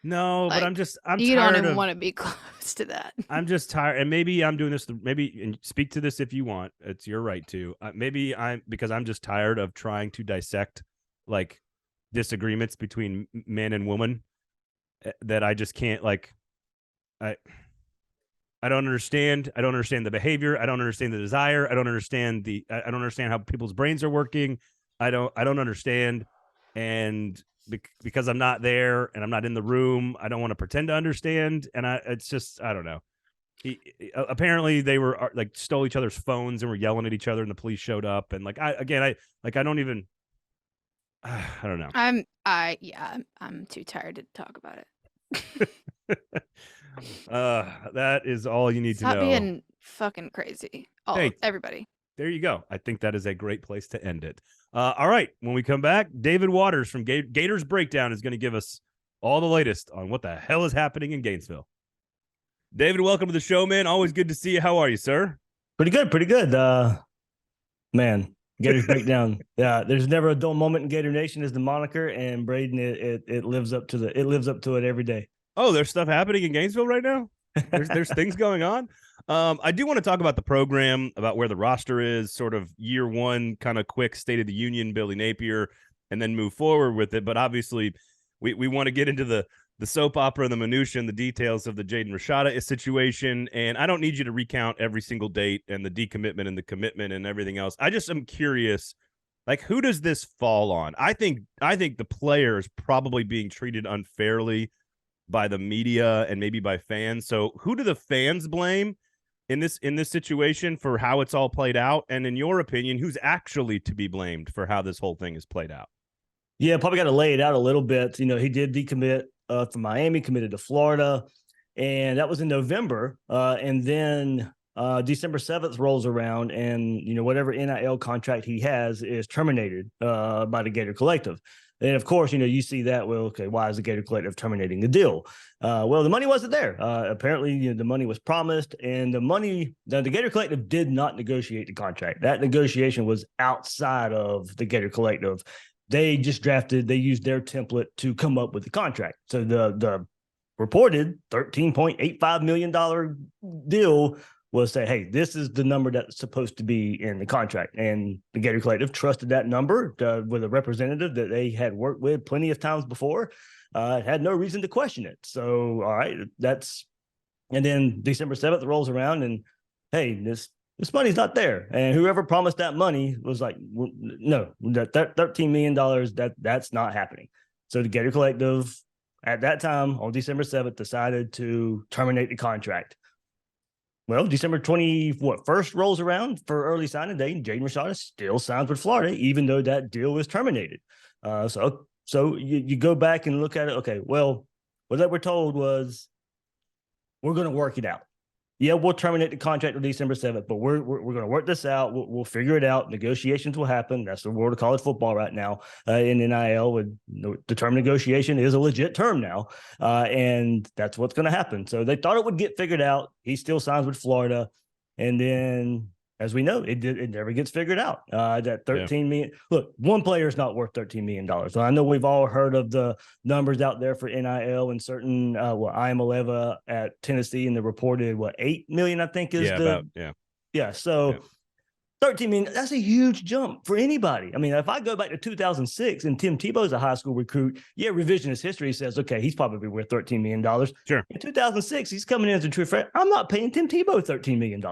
No, but I'm you tired don't even want to be close to that. I'm just tired. And maybe I'm doing this, and speak to this if you want. It's your right to. Because I'm just tired of trying to dissect like disagreements between man and woman that I just can't, like, I don't understand. I don't understand the behavior. I don't understand the desire. I don't understand I don't understand how people's brains are working. I don't understand. And because I'm not there and I'm not in the room, I don't want to pretend to understand. And it's just, I don't know. Apparently they were like stole each other's phones and were yelling at each other, and the police showed up. And I don't even, I don't know. I'm too tired to talk about it. That is all you need to know. Stop being fucking crazy. Everybody. There you go. I think that is a great place to end it. All right. When we come back, David Waters from Gators Breakdown is going to give us all the latest on what the hell is happening in Gainesville. David, welcome to the show, man. Always good to see you. How are you, sir? Pretty good. Man, Gators Breakdown. Yeah, there's never a dull moment in Gator Nation is the moniker, and Braden, it lives up to it every day. Oh, there's stuff happening in Gainesville right now? There's things going on. I do want to talk about the program, about where the roster is, sort of year one, kind of quick State of the Union, Billy Napier, and then move forward with it. But obviously, we want to get into the soap opera and the minutiae and the details of the Jaden Rashada situation. And I don't need you to recount every single date and the decommitment and the commitment and everything else. I just am curious, like, who does this fall on? I think the player is probably being treated unfairly by the media and maybe by fans. So who do the fans blame in this situation for how it's all played out? And in your opinion, who's actually to be blamed for how this whole thing is played out? Yeah, probably got to lay it out a little bit. You know, he did decommit from Miami, committed to Florida, and that was in November. And then December 7th rolls around, and, you know, whatever NIL contract he has is terminated by the Gator Collective. And of course, you know, you see that, well, okay, why is the Gator Collective terminating the deal? Well, the money wasn't there. Apparently, you know, the money was promised, and the Gator Collective did not negotiate the contract. That negotiation was outside of the Gator Collective. They just they used their template to come up with the contract. So the reported $13.85 million deal was say, hey, this is the number that's supposed to be in the contract. And the Gator Collective trusted that number with a representative that they had worked with plenty of times before, had no reason to question it. So, all right, and then December 7th rolls around, and hey, this money's not there. And whoever promised that money was like, no, that $13 million, that's not happening. So the Gator Collective at that time on December 7th decided to terminate the contract. Well, December 21st rolls around for early signing day, and Jaden Rashada still signs with Florida, even though that deal was terminated. So you go back and look at it. Okay, well, what we're told was we're going to work it out. Yeah, we'll terminate the contract on December 7th, but we're going to work this out. We'll figure it out. Negotiations will happen. That's the world of college football right now. In NIL, the term negotiation is a legit term now, and that's what's going to happen. So they thought it would get figured out. He still signs with Florida, and then, as we know, it never gets figured out. That $13 million. Look, one player is not worth $13 million. So I know we've all heard of the numbers out there for NIL and certain. Iamaleava at Tennessee, and the reported $8 million, I think is So 13 million. That's a huge jump for anybody. I mean, if I go back to 2006 and Tim Tebow's a high school recruit, revisionist history says, okay, he's probably worth $13 million. Sure. In 2006, he's coming in as a true freshman. I'm not paying Tim Tebow $13 million.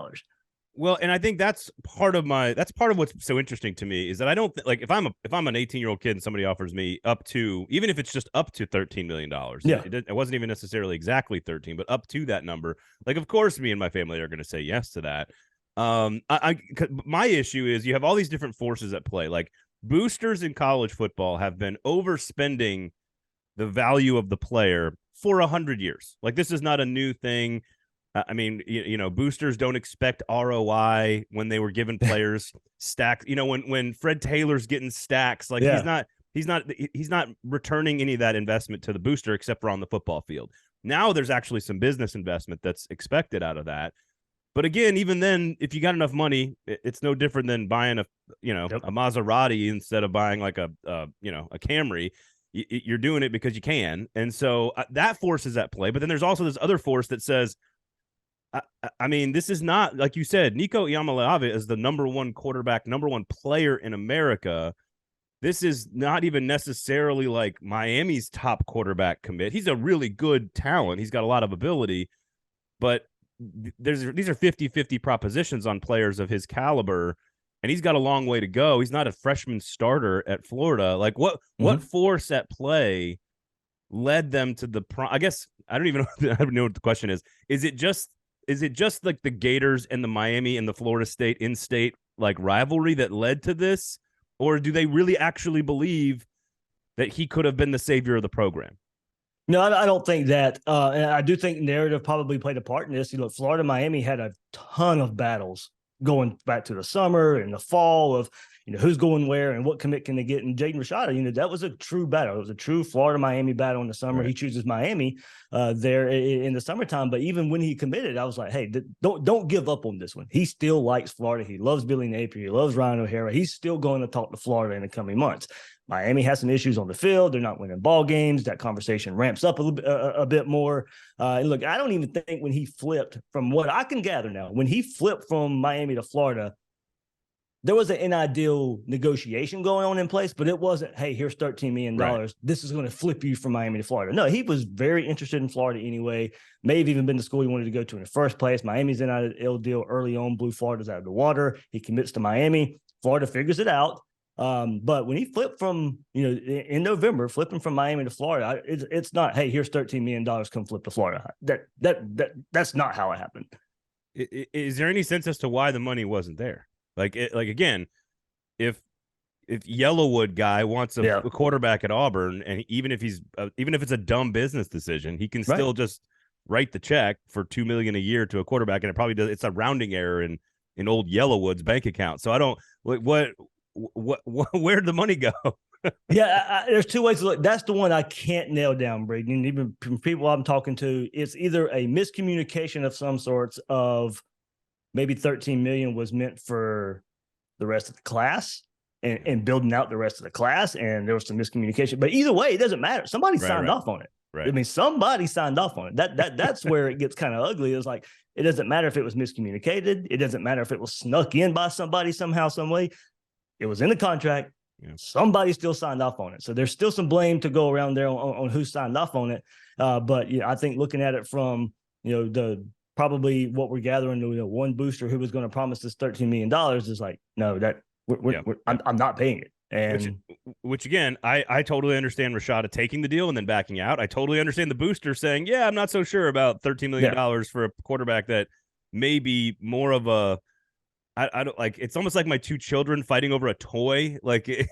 Well, and I think that's part of what's so interesting to me is that I don't like if I'm an 18-year-old kid and somebody offers me up to, even if it's just up to $13 million, it wasn't even necessarily exactly 13, but up to that number. Like, of course, me and my family are going to say yes to that. My issue is you have all these different forces at play. Like, boosters in college football have been overspending the value of the player for 100 years. Like, this is not a new thing. I mean, boosters don't expect ROI when they were giving players stacks. When Fred Taylor's getting stacks, like he's not returning any of that investment to the booster except for on the football field. Now there's actually some business investment that's expected out of that. But again, even then, if you got enough money, it's no different than buying a Maserati instead of buying like a Camry. You're doing it because you can. And so that force is at play. But then there's also this other force that says, I mean, this is not, like you said, Nico Iamaleava is the number one quarterback, number one player in America. This is not even necessarily like Miami's top quarterback commit. He's a really good talent. He's got a lot of ability, but these are 50-50 propositions on players of his caliber, and he's got a long way to go. He's not a freshman starter at Florida. Like what force at play led them to the I guess I don't even know what the question is. Is it just like the Gators and the Miami and the Florida State in-state like rivalry that led to this, or do they really actually believe that he could have been the savior of the program? No, I don't think that. And I do think narrative probably played a part in this. Florida, Miami had a ton of battles going back to the summer and the fall of, who's going where and what commit can they get. And Jaden Rashada, that was a true battle. It was a true Florida-Miami battle in the summer. Right. He chooses Miami there in the summertime. But even when he committed, I was like, hey, don't give up on this one. He still likes Florida. He loves Billy Napier. He loves Ryan O'Hara. He's still going to talk to Florida in the coming months. Miami has some issues on the field. They're not winning ball games. That conversation ramps up a bit more. And look, I don't even think when he flipped, from what I can gather now, when he flipped from Miami to Florida, there was an NIL negotiation going on in place, but it wasn't, hey, here's $13 million. Right. This is going to flip you from Miami to Florida. No, he was very interested in Florida anyway. May have even been the school he wanted to go to in the first place. Miami's NIL deal early on blew Florida's out of the water. He commits to Miami. Florida figures it out. But when he flipped from, in November, flipping from Miami to Florida, it's not, hey, here's $13 million, come flip to Florida. That's not how it happened. Is there any sense as to why the money wasn't there? Like again, if Yellowwood guy wants a quarterback at Auburn, and even if it's a dumb business decision, he can still just write the check for $2 million a year to a quarterback, and it probably does. It's a rounding error in old Yellowwood's bank account. So I don't where'd the money go? There's two ways to look. That's the one I can't nail down, Braden. And even from people I'm talking to, it's either a miscommunication of some sorts of maybe $13 million was meant for the rest of the class and building out the rest of the class, and there was some miscommunication. But either way, it doesn't matter. Somebody signed off on it. Right. I mean, somebody signed off on it. That's where it gets kind of ugly. It's like, it doesn't matter if it was miscommunicated. It doesn't matter if it was snuck in by somebody somehow, some way. It was in the contract. Yeah. Somebody still signed off on it. So there's still some blame to go around there on who signed off on it. But I think looking at it from, the probably what we're gathering, one booster who was going to promise this $13 million is like, no, I'm not paying it. And which again, I totally understand Rashada taking the deal and then backing out. I totally understand the booster saying, yeah, I'm not so sure about $13 million for a quarterback that may be more of a, I don't like. It's almost like my two children fighting over a toy. Like they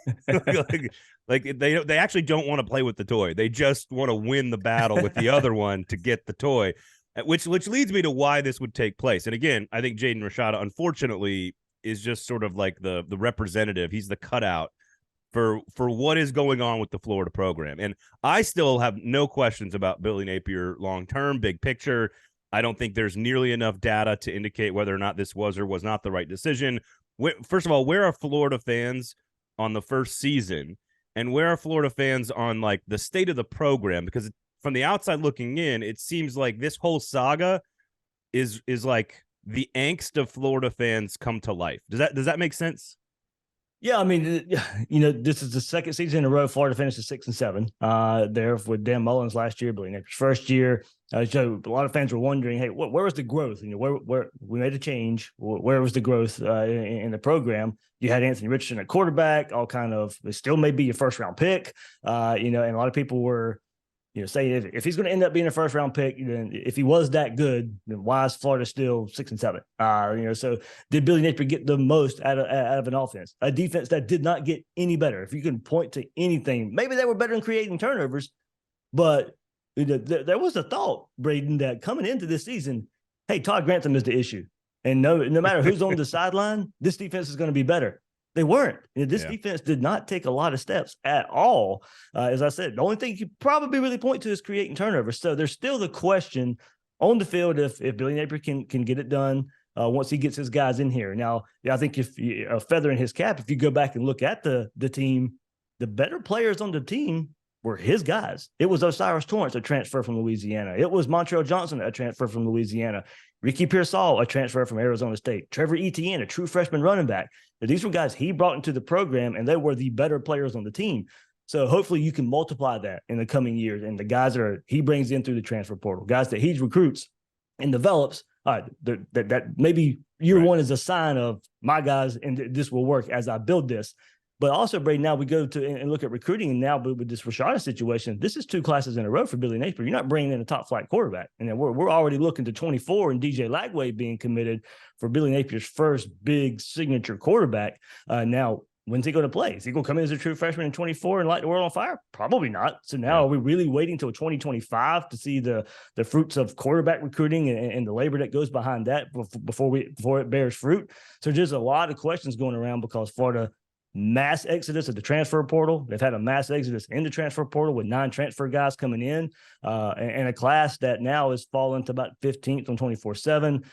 actually don't want to play with the toy. They just want to win the battle with the other one to get the toy, which leads me to why this would take place. And again, I think Jaden Rashada, unfortunately, is just sort of like the representative. He's the cutout for what is going on with the Florida program. And I still have no questions about Billy Napier long term, big picture. I don't think there's nearly enough data to indicate whether or not this was or was not the right decision. First of all, where are Florida fans on the first season? And where are Florida fans on like the state of the program? Because from the outside looking in, it seems like this whole saga is like the angst of Florida fans come to life. Does that make sense? Yeah, I mean, this is the second season in a row Florida finished at 6-7. There with Dan Mullen's last year, Billy Napier's first year. So a lot of fans were wondering, hey, where was the growth? Where we made a change. Where was the growth in the program? You had Anthony Richardson at quarterback, all kind of. It still may be your first round pick. And a lot of people were, say if he's going to end up being a first round pick, then if he was that good, then why is Florida still 6-7? So did Billy Napier get the most out of an offense, a defense that did not get any better? If you can point to anything, maybe they were better in creating turnovers, but there was a thought, Braden, that coming into this season, hey, Todd Grantham is the issue, and no matter who's on the sideline, this defense is going to be better. They weren't. This defense did not take a lot of steps at all. As I said, the only thing you could probably really point to is creating turnovers. So there's still the question on the field if Billy Napier can get it done once he gets his guys in here. Now, I think if a feather in his cap, if you go back and look at the team, the better players on the team were his guys. It was Osiris Torrance, a transfer from Louisiana. It was Montrell Johnson, a transfer from Louisiana. Ricky Pearsall, a transfer from Arizona State. Trevor Etienne, a true freshman running back. These were guys he brought into the program, and they were the better players on the team. So hopefully you can multiply that in the coming years. And the guys that he brings in through the transfer portal, guys that he recruits and develops, all right, that maybe year one is a sign of my guys, and this will work as I build this. But also, Brady, now we go to and look at recruiting, and now with this Rashada situation, this is 2 classes in a row for Billy Napier. You're not bringing in a top flight quarterback, and then we're already looking to 24 and DJ Lagway being committed for Billy Napier's first big signature quarterback. Now, when's he going to play? Is he going to come in as a true freshman in 24 and light the world on fire? Probably not. So now are we really waiting until 2025 to see the fruits of quarterback recruiting and the labor that goes behind that before it bears fruit? So there's a lot of questions going around because Florida mass exodus of the transfer portal. They've had a mass exodus in the transfer portal with 9 transfer guys coming in and a class that now is falling to about 15th on 24/7.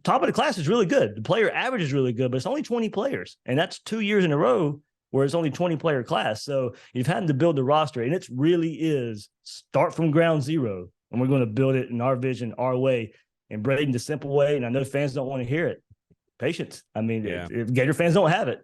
Top of the class is really good. The player average is really good, but it's only 20 players. And that's 2 years in a row where it's only 20 player class. So you've had to build the roster, and it really is start from ground zero. And we're going to build it in our vision, our way, and Braden, the simple way. And I know fans don't want to hear it. Patience. I mean, if Gator fans don't have it.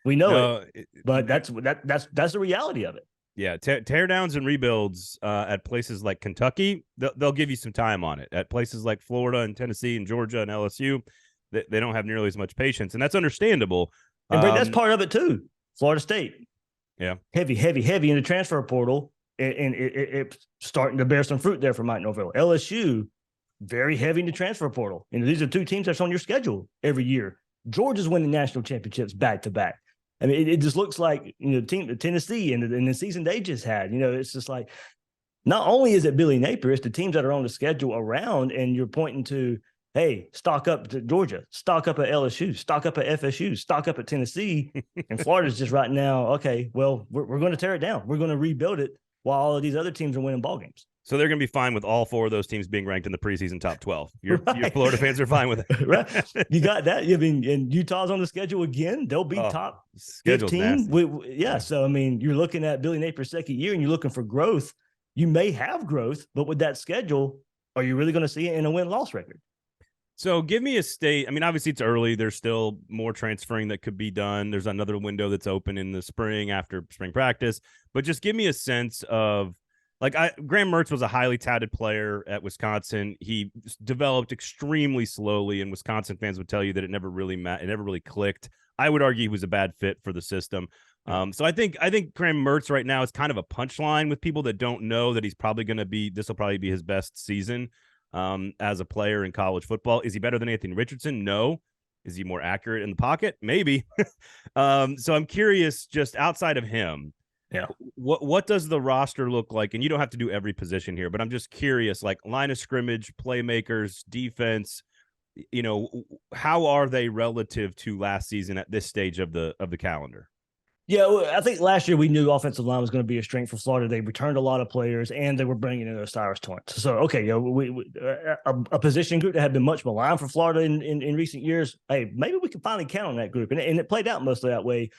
We know but that's the reality of it. Yeah, teardowns and rebuilds at places like Kentucky, they'll give you some time on it. At places like Florida and Tennessee and Georgia and LSU, they don't have nearly as much patience, and that's understandable. And that's part of it too. Florida State, heavy in the transfer portal, and it's starting to bear some fruit there for Mike Norvell. LSU, very heavy in the transfer portal. And these are 2 teams that's on your schedule every year. Georgia's winning national championships back to back. I mean, it just looks like, the Tennessee and the season they just had, it's just like, not only is it Billy Napier, it's the teams that are on the schedule around, and you're pointing to, hey, stock up to Georgia, stock up at LSU, stock up at FSU, stock up at Tennessee. And Florida's just right now, okay, well, we're going to tear it down. We're going to rebuild it while all of these other teams are winning ball games. So they're going to be fine with all 4 of those teams being ranked in the preseason top 12. Your Florida fans are fine with it. Right. You got that. I mean, and Utah's on the schedule again. They'll be top 15. So, I mean, you're looking at Billy Napier's second year and you're looking for growth. You may have growth, but with that schedule, are you really going to see it in a win-loss record? So give me a state. I mean, obviously it's early. There's still more transferring that could be done. There's another window that's open in the spring after spring practice. But just give me a sense of, Graham Mertz was a highly touted player at Wisconsin. He developed extremely slowly, and Wisconsin fans would tell you that it never really clicked. I would argue he was a bad fit for the system. So I think Graham Mertz right now is kind of a punchline with people that don't know that he's probably going to be. This will probably be his best season as a player in college football. Is he better than Anthony Richardson? No. Is he more accurate in the pocket? Maybe. So I'm curious, just outside of him. Yeah. What does the roster look like? And you don't have to do every position here, but I'm just curious, like line of scrimmage, playmakers, defense, how are they relative to last season at this stage of the calendar? Yeah, well, I think last year we knew offensive line was going to be a strength for Florida. They returned a lot of players, and they were bringing in Osiris Torrance. So, okay, a position group that had been much maligned for Florida in recent years. Hey, maybe we can finally count on that group, and it played out mostly that way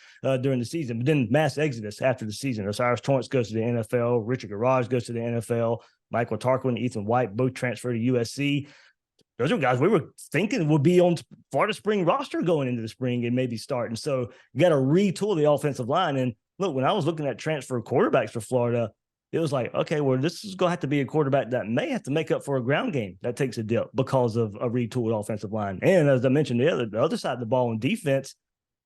during the season. But then mass exodus after the season. Osiris Torrance goes to the NFL. Richard Garage goes to the NFL. Michael Tarquin, Ethan White both transfer to USC. Those are guys we were thinking would be on Florida spring roster going into the spring and maybe starting. So you got to retool the offensive line. And look, when I was looking at transfer quarterbacks for Florida, it was like, okay, well, this is going to have to be a quarterback that may have to make up for a ground game that takes a dip because of a retooled offensive line. And as I mentioned, the other side of the ball in defense,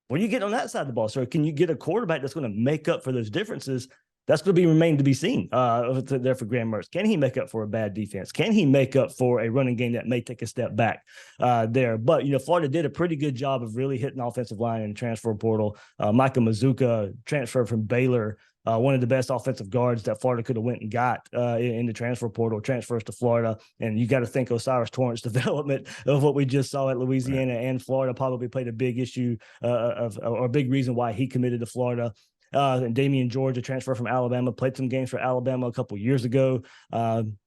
what do you get on that side of the ball? So can you get a quarterback that's going to make up for those differences? That's going to remain to be seen there for Graham Mertz. Can he make up for a bad defense? Can he make up for a running game that may take a step back there? But, Florida did a pretty good job of really hitting offensive line in the transfer portal. Micah Mazuka transferred from Baylor, one of the best offensive guards that Florida could have went and got in the transfer portal, transfers to Florida. And you got to think Osiris Torrance development of what we just saw at Louisiana and Florida probably played a big issue or a big reason why he committed to Florida. And Damian George, a transfer from Alabama, played some games for Alabama a couple years ago.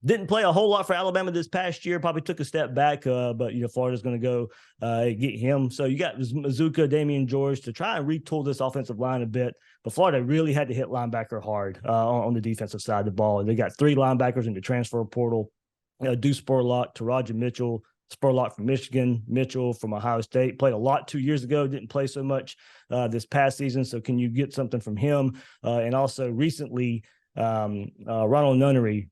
Didn't play a whole lot for Alabama this past year. Probably took a step back, but Florida's going to go get him. So you got Mazuka, Damian George to try and retool this offensive line a bit. But Florida really had to hit linebacker hard on the defensive side of the ball. They got 3 linebackers in the transfer portal: Deuce Spurlock, Taraja Mitchell. Spurlock from Michigan, Mitchell from Ohio State. Played a lot 2 years ago, didn't play so much this past season. So can you get something from him? And also recently, Ronald Nunnery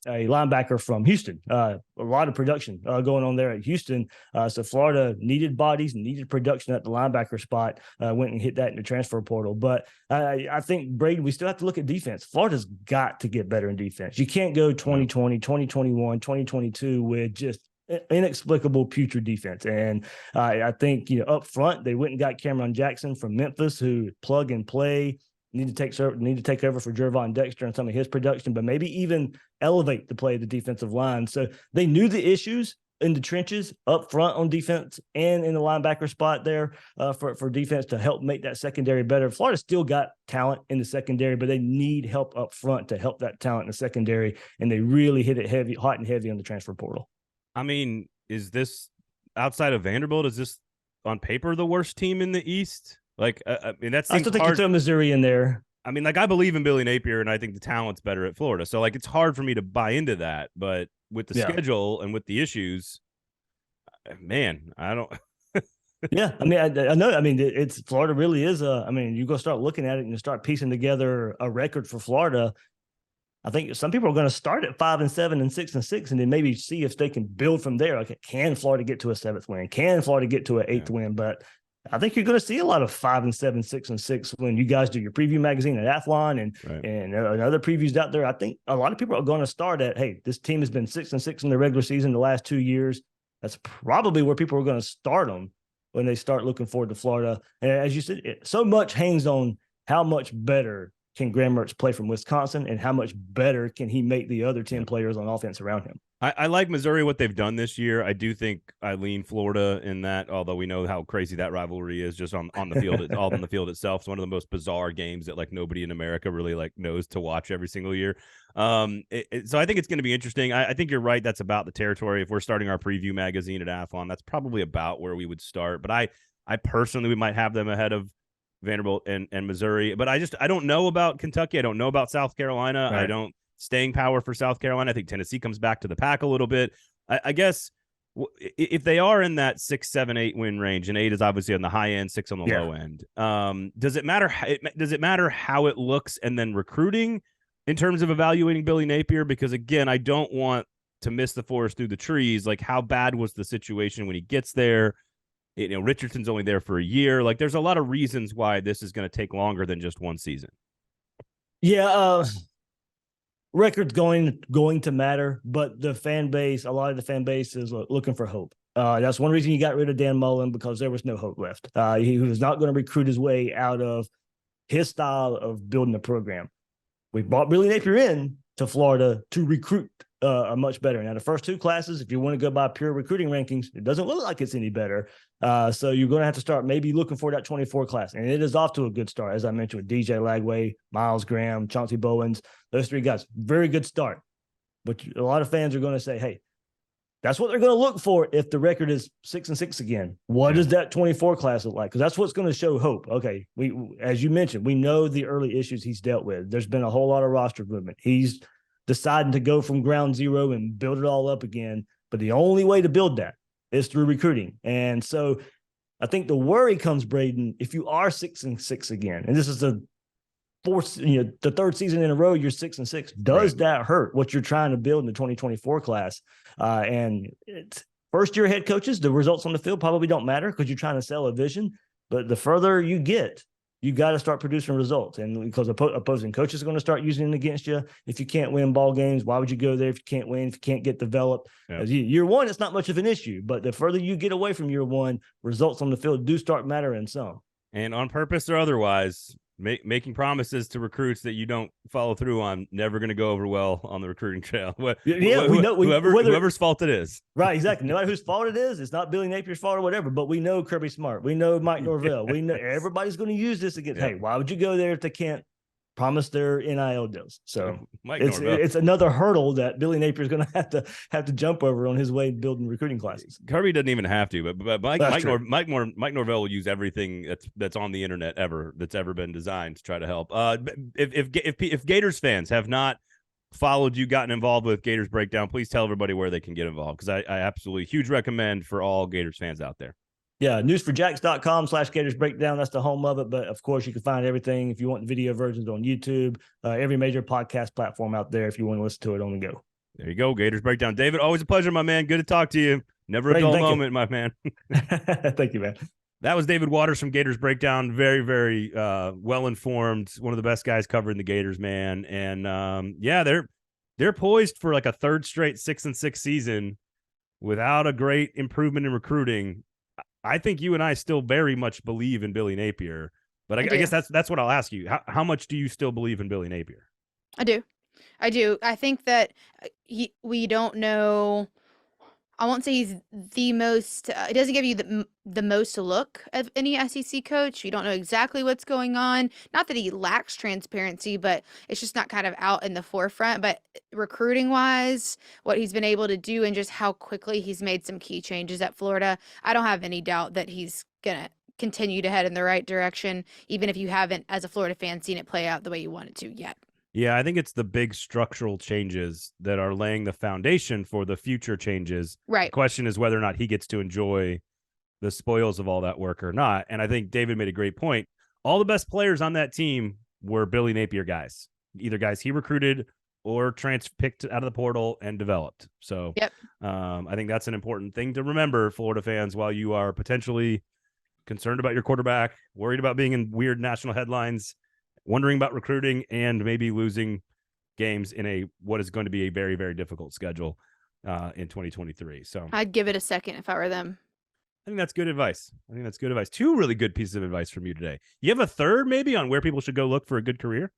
a linebacker from Houston. A lot of production going on there at Houston. So Florida needed bodies, needed production at the linebacker spot. Went and hit that in the transfer portal. But I think, Braden, we still have to look at defense. Florida's got to get better in defense. You can't go 2020, 2021, 2022 with just inexplicable putrid defense. And I think, up front, they went and got Cameron Jackson from Memphis, who plug and play. Need to take over for Jervon Dexter and some of his production, but maybe even elevate the play of the defensive line. So they knew the issues in the trenches up front on defense and in the linebacker spot there for defense to help make that secondary better. Florida still got talent in the secondary, but they need help up front to help that talent in the secondary, and they really hit it hot and heavy on the transfer portal. I mean, is this, outside of Vanderbilt, is this on paper the worst team in the East? Like, I mean, I still think you throw Missouri in there. I mean, like, I believe in Billy Napier, and I think the talent's better at Florida. So, like, it's hard for me to buy into that. But with the schedule and with the issues, man, I don't. Yeah, I mean, I know. I mean, it's Florida really is you go start looking at it and you start piecing together a record for Florida. I think some people are going to start at 5-7 and 6-6, and then maybe see if they can build from there. Okay, can Florida get to a 7th win? Can Florida get to an 8th win? But I think you're going to see a lot of 5-7, 6-6 when you guys do your preview magazine at Athlon and other previews out there. I think a lot of people are going to start at, hey, this team has been 6-6 in the regular season the last 2 years. That's probably where people are going to start them when they start looking forward to Florida. And as you said, so much hangs on how much better can Graham Mertz play from Wisconsin and how much better can he make the other 10 players on offense around him. I like Missouri, what they've done this year. I do think I lean Florida in that, although we know how crazy that rivalry is just on the field, all on the field itself. It's one of the most bizarre games that, like, nobody in America really, like, knows to watch every single year. So I think it's going to be interesting. I think you're right. That's about the territory. If we're starting our preview magazine at Athlon, that's probably about where we would start. But I personally, we might have them ahead of Vanderbilt and Missouri. But I don't know about Kentucky. I don't know about South Carolina. Right. I don't. Staying power for South Carolina. I think Tennessee comes back to the pack a little bit. I guess if they are in that 6, 7, 8 win range, and 8 is obviously on the high end, 6 on the low end. Does it matter? Does it matter how it looks and then recruiting in terms of evaluating Billy Napier? Because again, I don't want to miss the forest through the trees. Like, how bad was the situation when he gets there? Richardson's only there for a year. Like, there's a lot of reasons why this is going to take longer than just one season. Yeah. Record's going to matter, but a lot of the fan base is looking for hope. That's one reason you got rid of Dan Mullen, because there was no hope left. He was not going to recruit his way out of his style of building a program. We brought Billy Napier in to Florida to recruit much better. Now, the first 2 classes, if you want to go by pure recruiting rankings, it doesn't look like it's any better. So you're going to have to start maybe looking for that 24 class. And it is off to a good start, as I mentioned, with DJ Lagway, Miles Graham, Chauncey Bowens, those 3 guys. Very good start. But a lot of fans are going to say, hey, that's what they're going to look for if the record is 6-6 again. What does that 24 class look like? Because that's what's going to show hope. Okay, as you mentioned, we know the early issues he's dealt with. There's been a whole lot of roster movement. He's deciding to go from ground zero and build it all up again. But the only way to build that is through recruiting. And so I think the worry comes, Braden, if you are 6-6 again, and this is the 3rd season in a row, you're 6-6. Does that hurt what you're trying to build in the 2024 class? And it's first-year head coaches, the results on the field probably don't matter because you're trying to sell a vision. But the further you get, you got to start producing results. And because opposing coaches are going to start using it against you. If you can't win ball games, why would you go there if you can't win, if you can't get developed? Year one, it's not much of an issue. But the further you get away from year one, results on the field do start mattering some. And on purpose or otherwise, making promises to recruits that you don't follow through on, never going to go over well on the recruiting trail. Whoever's fault it is. Right, exactly. No matter whose fault it is, it's not Billy Napier's fault or whatever, but we know Kirby Smart. We know Mike Norvell. We know everybody's going to use this against, hey, why would you go there if they can't promise their NIL deals? So it's another hurdle that Billy Napier is going to have to jump over on his way building recruiting classes. Kirby doesn't even have to, but Mike Norvell will use everything that's on the internet that's ever been designed to try to help. If Gators fans have not followed you, gotten involved with Gators Breakdown, please tell everybody where they can get involved, because I absolutely huge recommend for all Gators fans out there. Yeah, newsforjacks.com/Gators Breakdown. That's the home of it. But, of course, you can find everything if you want video versions on YouTube, every major podcast platform out there if you want to listen to it on the go. There you go, Gators Breakdown. David, always a pleasure, my man. Good to talk to you. Never a Great, dull thank you. moment, my man. Thank you, man. That was David Waters from Gators Breakdown. Very, very well-informed. One of the best guys covering the Gators, man. And, yeah, they're poised for like a third straight 6-6 season without a great improvement in recruiting. I think you and I still very much believe in Billy Napier. But I guess that's what I'll ask you. How much do you still believe in Billy Napier? I do. I think that we don't know. I won't say he's the most. It doesn't give you the most look of any SEC coach. You don't know exactly what's going on. Not that he lacks transparency, but it's just not kind of out in the forefront. But recruiting wise, what he's been able to do and just how quickly he's made some key changes at Florida, I don't have any doubt that he's gonna continue to head in the right direction, even if you haven't, as a Florida fan, seen it play out the way you want it to yet. Yeah, I think it's the big structural changes that are laying the foundation for the future changes. Right. The question is whether or not he gets to enjoy the spoils of all that work or not. And I think David made a great point. All the best players on that team were Billy Napier guys, either guys he recruited or picked out of the portal and developed. So yep. I think that's an important thing to remember, Florida fans, while you are potentially concerned about your quarterback, worried about being in weird national headlines, wondering about recruiting, and maybe losing games in what is going to be a very, very difficult schedule in 2023. So I'd give it a second if I were them. I think that's good advice. Two really good pieces of advice from you today. You have a third maybe on where people should go look for a good career?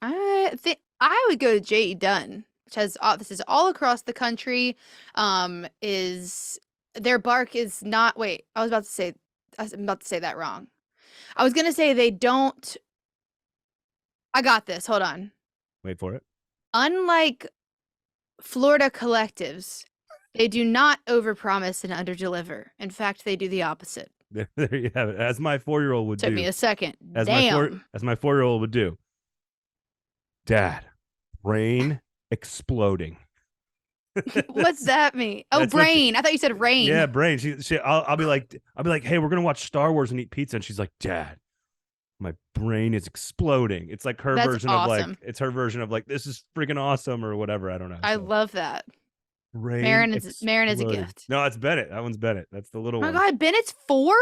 I think I would go to Jaden, which has this is all across the country. Is their bark is not. Wait, I'm about to say that wrong. I was gonna say they don't. I got this. Hold on. Wait for it. Unlike Florida collectives, they do not overpromise and underdeliver. In fact, they do the opposite. There you have it. As my 4-year-old would do. Took me a second. As Damn. my 4-year-old would do. Dad, brain exploding. What's that mean? Oh, brain. I thought you said rain. Yeah, brain. I'll be like, hey, we're gonna watch Star Wars and eat pizza, and she's like, Dad, my brain is exploding. It's like That's version awesome. it's her version of like, this is freaking awesome or whatever. I don't know. I love that. Marin is a gift. No, it's Bennett. That one's Bennett. That's the little one. one. Oh my God, Bennett's 4?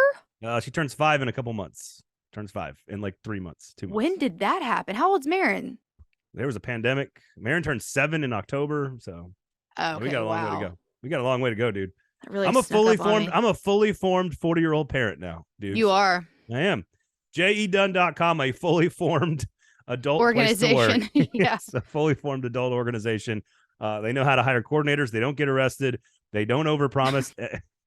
She turns 5 in a couple months. Turns 5 in like 3 months, 2 months. When did that happen? How old's Marin? There was a pandemic. Marin turned 7 in October, so okay, we got a long way to go. We got a long way to go, dude. That really I'm a fully formed 40-year-old parent now, dude. You are. I am. jedunn.com, a fully formed adult organization. Place to work. Yes, a fully formed adult organization. They know how to hire coordinators. They don't get arrested. They don't overpromise.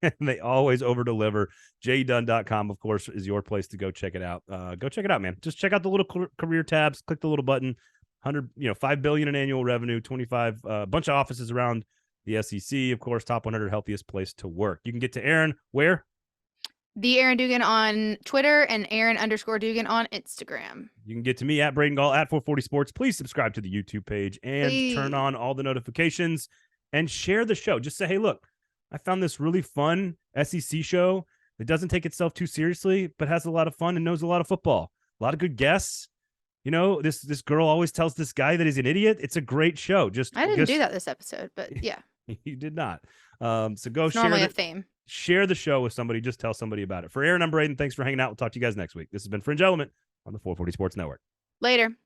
And they always overdeliver. jedunn.com, of course, is your place to go check it out. Go check it out, man. Just check out the little career tabs. Click the little button. $5 billion in annual revenue, 25, bunch of offices around the SEC, of course, top 100 healthiest place to work. You can get to Aaron where? The Aaron Dugan on Twitter and Aaron_Dugan on Instagram. You can get to me at Braden Gall at 440 Sports. Please subscribe to the YouTube page and turn on all the notifications and share the show. Just say, hey, look, I found this really fun SEC show that doesn't take itself too seriously, but has a lot of fun and knows a lot of football. A lot of good guests. You know, this girl always tells this guy that he's an idiot. It's a great show. I didn't do that this episode, but yeah. You did not. So go share. Normally a theme. Share the show with somebody. Just tell somebody about it. For Aaron, I'm Braden. Thanks for hanging out. We'll talk to you guys next week. This has been Fringe Element on the 440 Sports Network. Later.